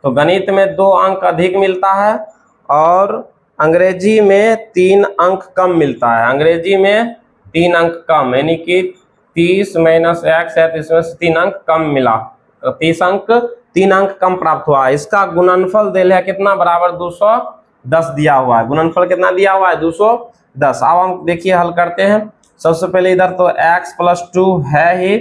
तो गणित में 2 अंक अधिक मिलता है, और अंग्रेजी में 3 अंक कम मिलता है। अंग्रेजी में 3 अंक कम, यानी कि 30 माइनस x है तो इसमें से 3 अंक कम मिला, तो 3 अंक कम प्राप्त हुआ। इसका गुणनफल दिया है कितना, बराबर 210 दिया हुआ है। गुणनफल कितना दिया हुआ है, 210। अब हम देखिए हल करते हैं। सबसे पहले इधर तो x प्लस 2 है ही,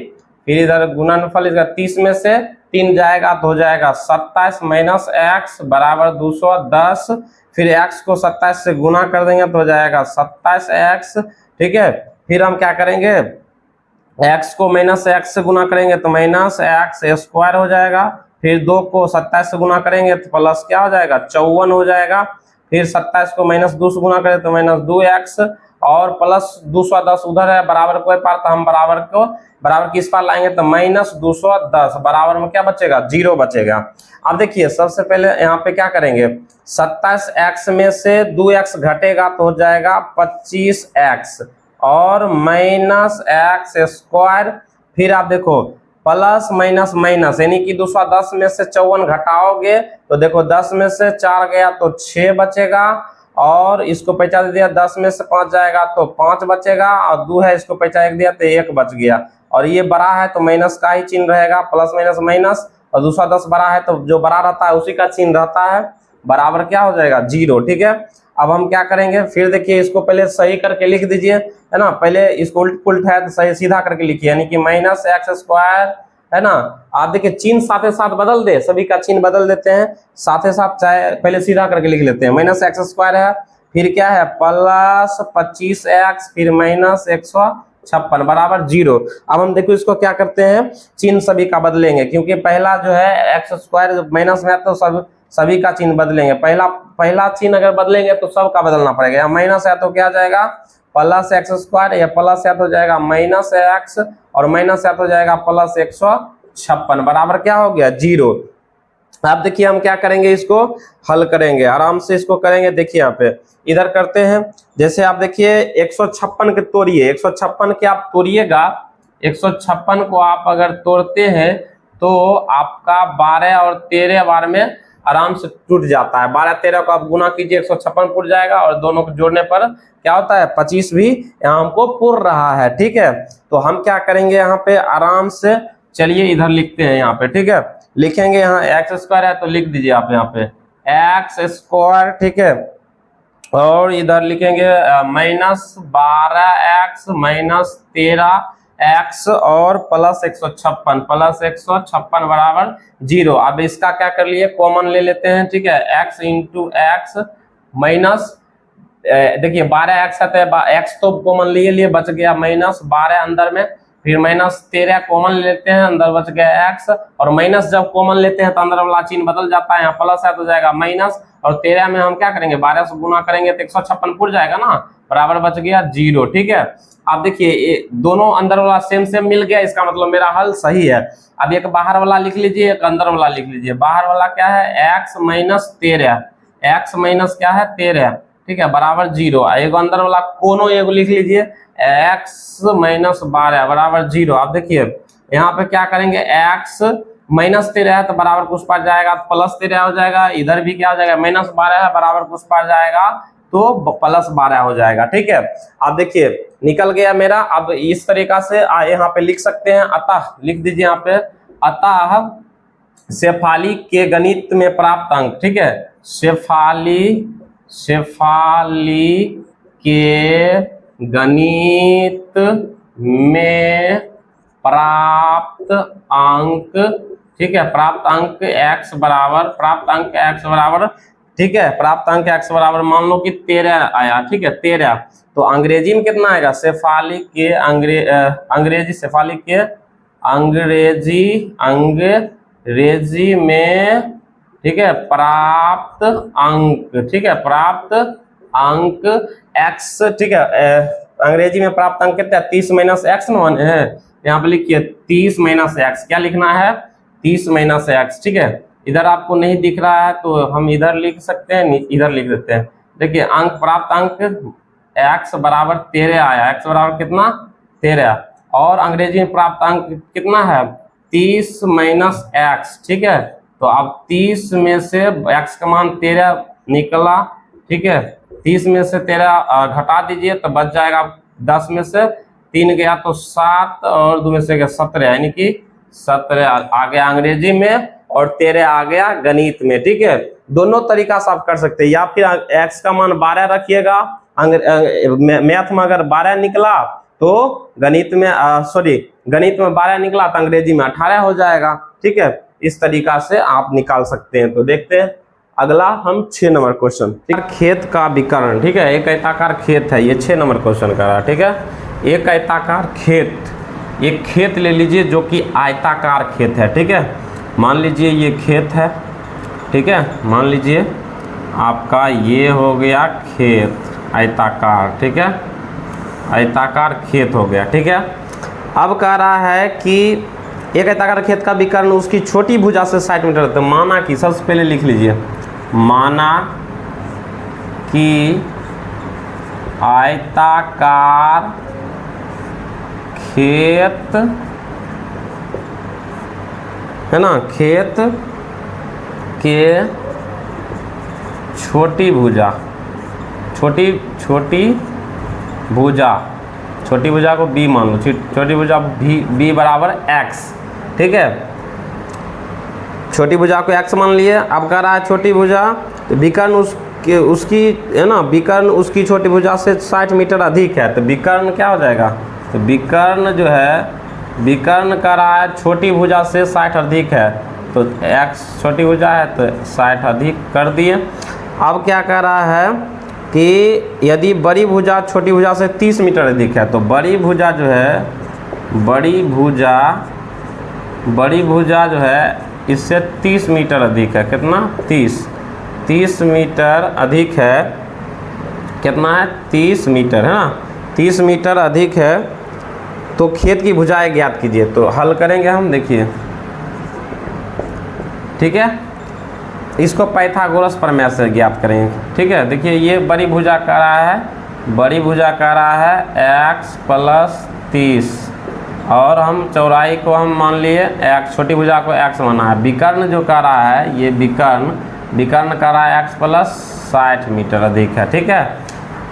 फिर इधर गुणनफल इसका 30 में से 3 जाएगा तो हो जाएगा 27 माइनस x बराबर 210, फिर x को 27 से गुना कर देंगे तो हो जाएगा 27x, ठीक है। फिर हम क्या करेंगे, x को माइनस x से गुना करेंगे तो माइनस x स्क्वायर हो जाएगा, फिर 2 को 27 से गुना करेंगे तो प्लस क्या हो जाएगा, 54 हो जाएगा, फिर 27 को माइनस 2 से गुना करें तो माइनस 2x, और प्लस 210 उधर है, बराबर कोई पार, तो हम बराबर किस पार लाएंगे तो माइनस 210, बराबर में क्या बचेगा, 0 बचेगा। अब देखिए सबसे पहले यहाँ पे क्या करेंगे, 27x में से 2x घटेगा तो हो जाएगा 25x, और माइनस x स्क्वायर, फिर आप देखो प्लस माइनस माइनस, यानी कि 210 में से 54 घटाओगे तो देखो 10 में से 4 गया तो 6 बचेगा, और इसको पैसा दे दिया 10 में से 5 जाएगा तो 5 बचेगा, और 2 है इसको पैसा 1 दिया तो 1 बच गया, और ये बड़ा है तो माइनस का ही चिन्ह रहेगा, प्लस माइनस माइनस, और 210 बड़ा है तो जो बड़ा रहता है उसी का चिन्ह रहता है, बराबर क्या हो जाएगा, 0, ठीक है। अब हम क्या करेंगे, फिर देखिए इसको पहले सही करके लिख दीजिए, है ना, पहले इसको उल्ट पुल्ट है तो सही सीधा करके लिखिए, यानी कि माइनस x स्क्वायर है ना। आप देखिए चिन्ह साथ साथ बदल दे, सभी का चिन्ह बदल देते हैं साथ साथ, चाहे पहले सीधा करके लिख लेते हैं। माइनस एक्स स्क्वायर है, फिर क्या है प्लस 25x, फिर माइनस 156 बराबर 0। अब हम देखो इसको क्या करते हैं, चिन्ह सभी का बदलेंगे, क्योंकि पहला जो है एक्स स्क्वायर माइनस में है तो सभी का चिन्ह बदलेंगे। पहला चिन्ह अगर बदलेंगे तो सब का बदलना पड़ेगा। माइनस है तो क्या आ जाएगा प्लस एक्स स्क्वायर, या प्लस है तो जाएगा माइनस एक्स, और माइनस है तो जाएगा प्लस 156 बराबर क्या हो गया 0। अब देखिए हम क्या करेंगे, इसको हल करेंगे आराम से, इसको करेंगे। देखिए यहाँ पे इधर करते हैं, जैसे आप देखिए 156 के तोड़िए, 156 के आप तोड़िएगा, 156 को आप अगर तोड़ते हैं तो आपका 12 और 13 बार में आराम से टूट जाता है। 12 13 को आप गुना कीजिए 156 टूट जाएगा, और दोनों को जोड़ने पर क्या होता है 25 भी यहाँ हमको पूर रहा है। ठीक है, तो हम क्या करेंगे यहाँ पे आराम से, चलिए इधर लिखते हैं यहाँ पे। ठीक है, लिखेंगे यहाँ एक्स स्क्वायर है तो लिख दीजिए आप यहाँ पे एक्स स्क्वायर। ठीक है, और इधर लिखेंगे माइनस 12x माइनस 13x और प्लस 156 बराबर 0। अब इसका क्या कर लिए कॉमन ले लेते हैं। ठीक है, x इंटू एक्स माइनस, देखिए 12x है तो x तो कॉमन लिए बच गया माइनस 12 अंदर में, फिर माइनस 13 कॉमन लेते हैं अंदर बच गया x, और माइनस जब कॉमन लेते हैं तो अंदर वाला चिन्ह बदल जाता है, यहाँ प्लस है तो जाएगा माइनस, और 13 में हम क्या करेंगे 12 से गुना करेंगे तो 156 पूर जाएगा ना, बराबर बच गया 0। ठीक है, अब देखिए दोनों अंदर वाला सेम मिल गया, इसका मतलब मेरा हल सही है। अब एक बाहर वाला लिख लीजिए, एक अंदर वाला लिख लीजिए। बाहर वाला क्या है x माइनस 13, x माइनस क्या है 13, ठीक है बराबर 0। एक अंदर वाला कोनो एगो लिख लीजिए x माइनस 12 बराबर 0। आप देखिए यहाँ पे क्या करेंगे x माइनस 13 है तो बराबर कुछ पार जाएगा प्लस 13 हो जाएगा, इधर भी क्या हो जाएगा माइनस 12 है बराबर कुछ पार जाएगा तो प्लस 12 हो जाएगा। ठीक है, आप देखिए निकल गया मेरा। अब इस तरीका से यहाँ पे लिख सकते हैं, अतः लिख दीजिए यहाँ पे अतः शेफाली के गणित में प्राप्त अंक। ठीक है, शेफाली के गणित में प्राप्त अंक, ठीक है प्राप्त अंक x बराबर, ठीक है प्राप्त अंक x बराबर मान लो कि 13 आया। ठीक है 13, तो अंग्रेजी में कितना आएगा शेफाली के अंग्रेजी में, ठीक है प्राप्त अंक, ठीक है प्राप्त अंक x। ठीक है, अंग्रेजी में प्राप्त अंक कितना 30 माइनस एक्स है, यहाँ पे लिखिए 30 माइनस एक्स, क्या लिखना है 30 माइनस एक्स। ठीक है, इधर आपको नहीं दिख रहा है तो हम इधर लिख सकते हैं, इधर लिख देते हैं। देखिए अंक प्राप्त अंक x बराबर 13 आया, x बराबर कितना 13, और अंग्रेजी में प्राप्त अंक कितना है 30 माइनस एक्स। ठीक है, तो अब 30 में से x का मान 13 निकला। ठीक है, 30 में से 13 घटा दीजिए तो बच जाएगा 10 में से 3 गया तो 7, और 2 में से गया 17, यानी कि 17 आ गया अंग्रेजी में और 13 आ गया गणित में। ठीक है, दोनों तरीका से आप कर सकते हैं, या फिर x का मान 12 रखिएगा, मैथ में अगर 12 निकला तो गणित में गणित में 12 निकला तो अंग्रेजी में 18 हो जाएगा। ठीक है, इस तरीका से आप निकाल सकते हैं। तो देखते हैं अगला हम 6 नंबर क्वेश्चन, खेत का विकर्ण। ठीक है, एक आयताकार खेत है, ये 6 नंबर क्वेश्चन का रहा। ठीक है, एक आयताकार खेत, एक खेत ले लीजिए जो कि आयताकार खेत है। ठीक है, मान लीजिए ये खेत है। ठीक है, मान लीजिए आपका ये हो गया खेत आयताकार। ठीक है, आयताकार खेत हो गया। ठीक है, अब कह रहा है कि एक आयताकार खेत का विकर्ण उसकी छोटी भुजा से 60 मीटर, तो माना कि सबसे पहले लिख लीजिए, माना कि आयताकार खेत है ना, खेत के छोटी भुजा को b मान लो, छोटी भुजा b बराबर x। ठीक है, छोटी भुजा को x मान लिए। अब कह रहा है छोटी भुजा तो विकर्ण उसकी है ना, विकर्ण उसकी छोटी भुजा से 60 मीटर अधिक है, तो विकर्ण क्या हो जाएगा, तो विकर्ण जो है विकर्ण कह रहा है छोटी भुजा से 60 अधिक है, तो x छोटी भुजा है तो 60 अधिक कर दिए। अब क्या कह रहा है कि यदि बड़ी भुजा छोटी भुजा से 30 मीटर अधिक है, तो बड़ी भुजा जो है बड़ी भुजा जो है इससे 30 मीटर अधिक है। कितना? 30 मीटर अधिक है। कितना है? 30 मीटर है ना, 30 मीटर अधिक है। तो खेत की भुजाएं ज्ञात कीजिए। तो हल करेंगे हम, देखिए ठीक है, इसको पाइथागोरस प्रमेय से ज्ञात करेंगे। ठीक है, देखिए ये बड़ी भुजा कह रहा है, x प्लस 30 और हम चौड़ाई को हम मान लिए x, छोटी भुजा को x माना है। विकर्ण जो कह रहा है, ये विकर्ण कह रहा है x प्लस 60 मीटर अधिक है। ठीक है,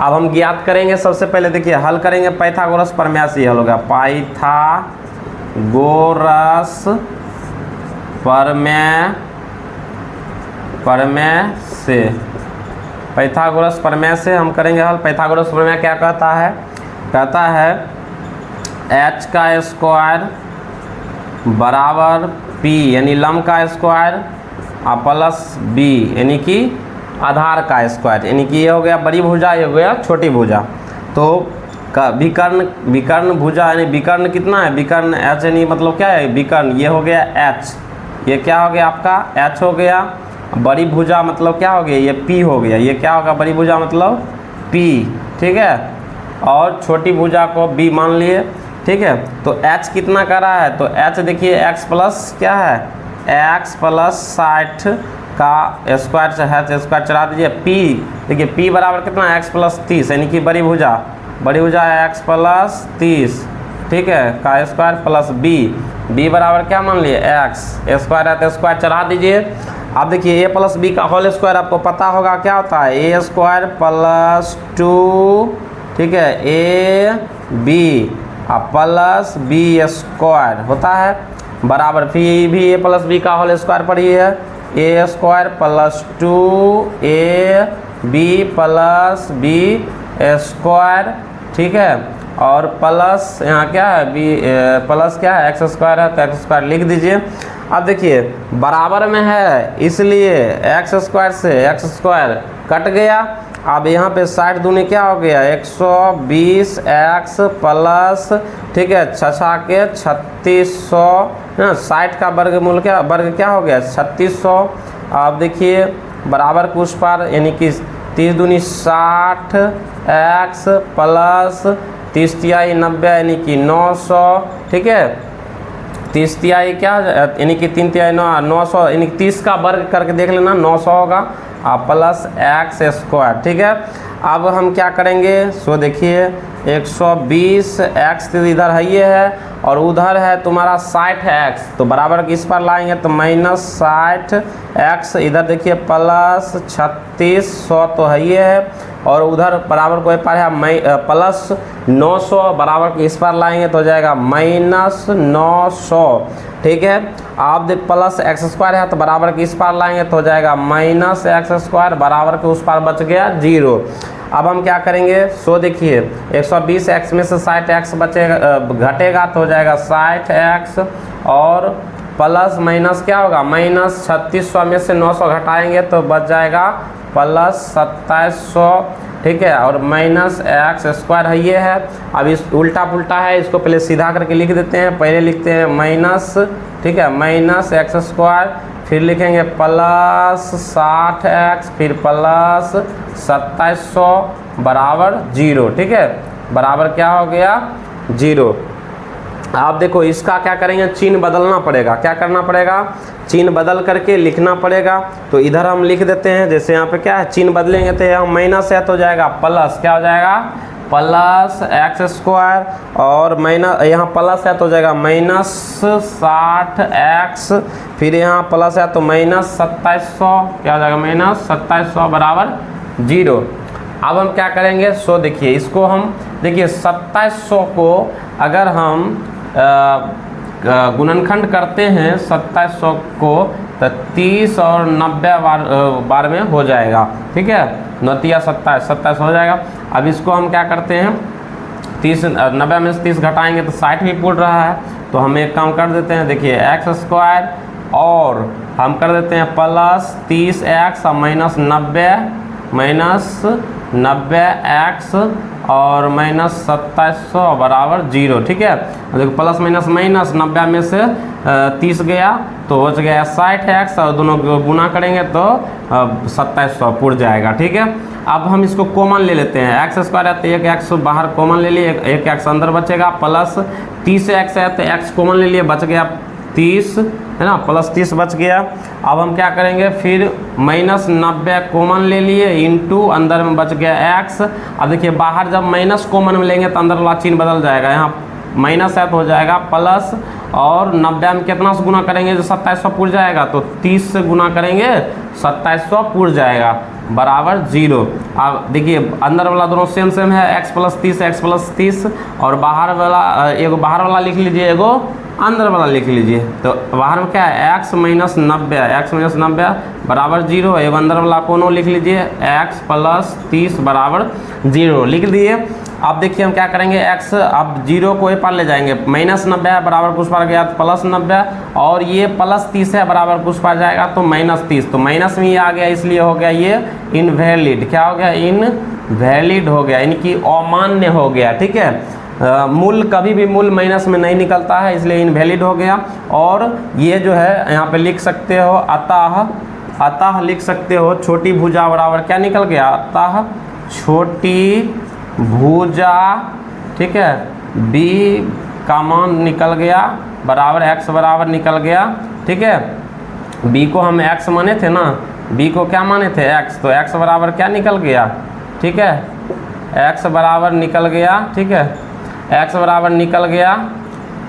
अब हम ज्ञात करेंगे। सबसे पहले देखिए हल करेंगे पाइथागोरस प्रमेय से, हल होगा पाइथागोरस प्रमेय से हम करेंगे हल। पाइथागोरस प्रमेय क्या कहता है? कहता है h का स्क्वायर बराबर p यानी लंब का स्क्वायर प्लस b यानी कि आधार का स्क्वायर, यानी कि ये हो गया बड़ी भुजा, ये हो गया छोटी भुजा। तो विकर्ण भुजा यानी विकर्ण कितना है? विकर्ण h यानी मतलब क्या है? विकर्ण ये हो गया h, ये क्या हो गया आपका? h हो गया। बड़ी भुजा मतलब क्या हो गया? ये p हो गया। ये क्या होगा? बड़ी भुजा मतलब p। ठीक है, और छोटी भुजा को b मान लिए। ठीक है, तो h कितना कर रहा है? तो h देखिए x प्लस क्या है? x प्लस 60 का स्क्वायर से है, स्क्वायर चढ़ा दीजिए। p देखिए p बराबर कितना? x प्लस 30 यानी कि बड़ी भुजा है x प्लस 30। ठीक है, का स्क्वायर प्लस b बराबर क्या मान लिए? x। स्क्वायर है तो स्क्वायर चढ़ा दीजिए। अब देखिए a प्लस b का होल स्क्वायर आपको पता होगा क्या होता है? a स्क्वायर प्लस 2, ठीक है, a b plus b square होता है बराबर, फिर भी a प्लस b का होल स्क्वायर पर ही है, a square plus 2ab plus b square. ठीक है, और प्लस यहाँ क्या है? b प्लस क्या है? एक्स स्क्वायर है तो एक्स स्क्वायर लिख दीजिए। अब देखिए बराबर में है इसलिए एक्स स्क्वायर से एक्स स्क्वायर कट गया। अब यहाँ पे 60 दूनी क्या हो गया? 120 एक्स प्लस, ठीक है, 6 के 3600 ना, 60 का वर्ग क्या हो गया? 3600। अब देखिए बराबर के उस पार यानी कि 30 दूनी 60 एक्स प्लस 30 तिहाई 90 यानी कि 900। ठीक है, 30 तिहाई क्या यानी कि 3 तिहाई 900 यानी कि 30 का वर्ग करके देख लेना, 900 होगा प्लस एक्स स्क्वायर। ठीक है, अब हम क्या करेंगे? सो देखिए 120 एक्स तो इधर है ये है और उधर है तुम्हारा 60 एक्स, तो बराबर किस पर लाएंगे? तो माइनस 60 एक्स, इधर देखिए प्लस 3600 तो है ये है, और उधर बराबर कोई पर है प्लस 900, बराबर किस पर लाएंगे? तो हो जाएगा माइनस 900। ठीक है, आप प्लस एक्स स्क्वायर है तो बराबर के इस पार लाएंगे तो हो जाएगा माइनस एक्स स्क्वायर, बराबर के उस पार बच गया 0। अब हम क्या करेंगे? सो देखिए 120 एक्स में से 60 एक्स बचेगा, घटेगा तो हो जाएगा 60 एक्स, और प्लस माइनस क्या होगा? माइनस 3600 में से 900 घटाएंगे तो बच जाएगा प्लस 2700। ठीक है, और माइनस एक्स स्क्वायर है ये है। अब इस उल्टा पुल्टा है, इसको पहले सीधा करके लिख देते हैं। पहले लिखते हैं माइनस, ठीक है, माइनस एक्स स्क्वायर, फिर लिखेंगे प्लस 60 एक्स, फिर प्लस 2700 बराबर 0। ठीक है, बराबर क्या हो गया? 0। आप देखो इसका क्या करेंगे? चिन्ह बदलना पड़ेगा। क्या करना पड़ेगा? चिन्ह बदल करके लिखना पड़ेगा। तो इधर हम लिख देते हैं, जैसे यहाँ पे क्या है, चिन्ह बदलेंगे तो यहाँ माइनस है तो हो जाएगा प्लस, क्या हो जाएगा? प्लस एक्स स्क्वायर, और माइनस यहाँ प्लस है तो हो जाएगा माइनस 60 एक्स, फिर यहाँ प्लस है तो माइनस 2700, क्या हो जाएगा? माइनस 2700 बराबर 0। अब हम क्या करेंगे? सो देखिए इसको हम देखिए 2700 को अगर हम गुणनखंड करते हैं 2700 को तो 30 और 90 बार में हो जाएगा। ठीक है, 9 27 हो जाएगा। अब इसको हम क्या करते हैं? 90 में से 30 घटाएंगे तो 60 भी पूछ रहा है, तो हम एक काम कर देते हैं, देखिए एक्स स्क्वायर और हम कर देते हैं प्लस 30x और माइनस 90 एक्स और माइनस 2700 बराबर 0। ठीक है, देखो प्लस माइनस माइनस 90 में से 30 गया तो बच गया 60x और दोनों को गुना करेंगे तो 2700 पुर जाएगा। ठीक है, अब हम इसको कॉमन ले लेते हैं, एक्स स्क्वायर है तो एक एक्स बाहर कॉमन ले लिए, एक एक्स अंदर बचेगा, प्लस 30x है तो एक्स कॉमन ले लिए, बच गया 30 है ना, प्लस 30 बच गया। अब हम क्या करेंगे, फिर माइनस 90 कॉमन ले लिए इंटू अंदर में बच गया x। अब देखिए बाहर जब माइनस कॉमन में लेंगे तो अंदर वाला चिन्ह बदल जाएगा, यहाँ माइनस है तो हो जाएगा प्लस, और 90 में कितना से गुना करेंगे जो 2700 पुर जाएगा, तो 30 से गुना करेंगे 2700 पुर जाएगा बराबर 0। अब देखिए अंदर वाला दोनों सेम सेम है, x प्लस 30 और बाहर वाला एगो बाहर वाला लिख लीजिए, एगो अंदर वाला लिख लीजिए। तो बाहर में क्या है x माइनस 90 बराबर 0, एवं अंदर वाला कोनो लिख लीजिए x प्लस 30 बराबर 0 लिख दिए। अब देखिए हम क्या करेंगे, x अब 0 को ये पार ले जाएंगे, माइनस 90 है बराबर कुछ पार गया तो प्लस 90, और ये प्लस 30 है बराबर कुछ पार जाएगा तो माइनस 30, तो माइनस में ये आ गया इसलिए हो गया ये इनवैलिड। क्या हो गया, इनवैलिड हो गया, यानी कि अमान्य हो गया। ठीक है, मूल कभी भी मूल माइनस में नहीं निकलता है इसलिए इनवैलिड हो गया। और ये जो है यहाँ पे लिख सकते हो अतः लिख सकते हो छोटी भुजा बराबर क्या निकल गया, अतः छोटी भुजा, ठीक है, b का मान निकल गया बराबर x बराबर निकल गया। ठीक है, b को हम x माने थे ना, b को क्या माने थे x, तो x बराबर क्या निकल गया, ठीक है, x बराबर निकल गया, ठीक है, x बराबर निकल गया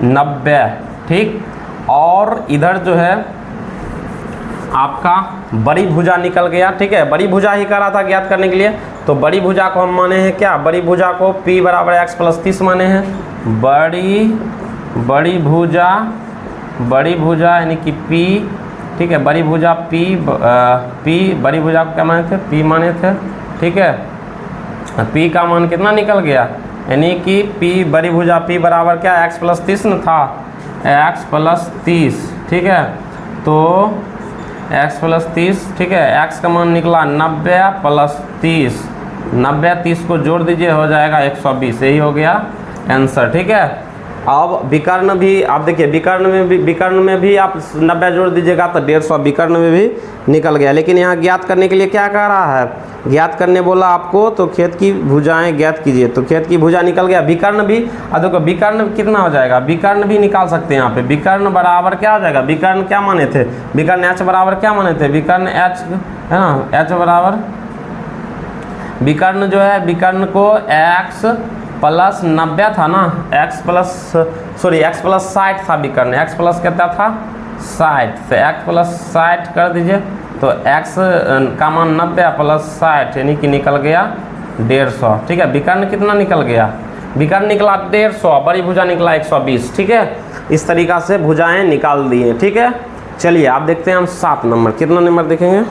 90। ठीक, और इधर जो है आपका बड़ी भुजा निकल गया। ठीक है, बड़ी भुजा ही करा था ज्ञात करने के लिए, तो बड़ी भुजा को हम माने हैं क्या, बड़ी भुजा को p बराबर x प्लस 30 माने हैं। बड़ी भुजा यानी कि p, ठीक है, बड़ी भुजा p बड़ी भुजा को क्या माने थे, p माने थे। ठीक है, p का मान कितना निकल गया, यानी कि p बड़ी भुजा p बराबर क्या x प्लस 30 न था, x प्लस 30। ठीक है, तो x प्लस 30, ठीक है, x का मान निकला 90 प्लस 30, 90 को जोड़ दीजिए हो जाएगा 120, यही हो गया आंसर। ठीक है, अब विकर्ण भी आप देखिए, विकर्ण में भी आप 90 जोड़ दीजिएगा तो 150 विकर्ण में भी निकल गया। लेकिन यहाँ ज्ञात करने के लिए क्या कह रहा है, ज्ञात करने बोला आपको, तो खेत की भुजाएं ज्ञात कीजिए, तो खेत की भुजा निकल गया। विकर्ण भी, अब देखो विकर्ण कितना हो जाएगा, विकर्ण भी निकाल सकते हैं यहाँ पे। विकर्ण बराबर क्या हो जाएगा, विकर्ण क्या माने थे, विकर्ण h बराबर क्या माने थे, विकर्ण h है ना, h बराबर विकर्ण जो है, विकर्ण को x प्लस 90 था ना, x प्लस 60 था विकर्ण, x प्लस कितना था 60, तो x प्लस 60 कर दीजिए, तो x का मान 90 प्लस 60 यानी कि निकल गया 150। ठीक है, विकर्ण कितना निकल गया, विकर्ण निकला 150, बड़ी भुजा निकला 120। ठीक है, इस तरीक़ा से भुजाएं निकाल दिए। ठीक है, चलिए आप देखते हैं हम 7 नंबर, कितना नंबर देखेंगे।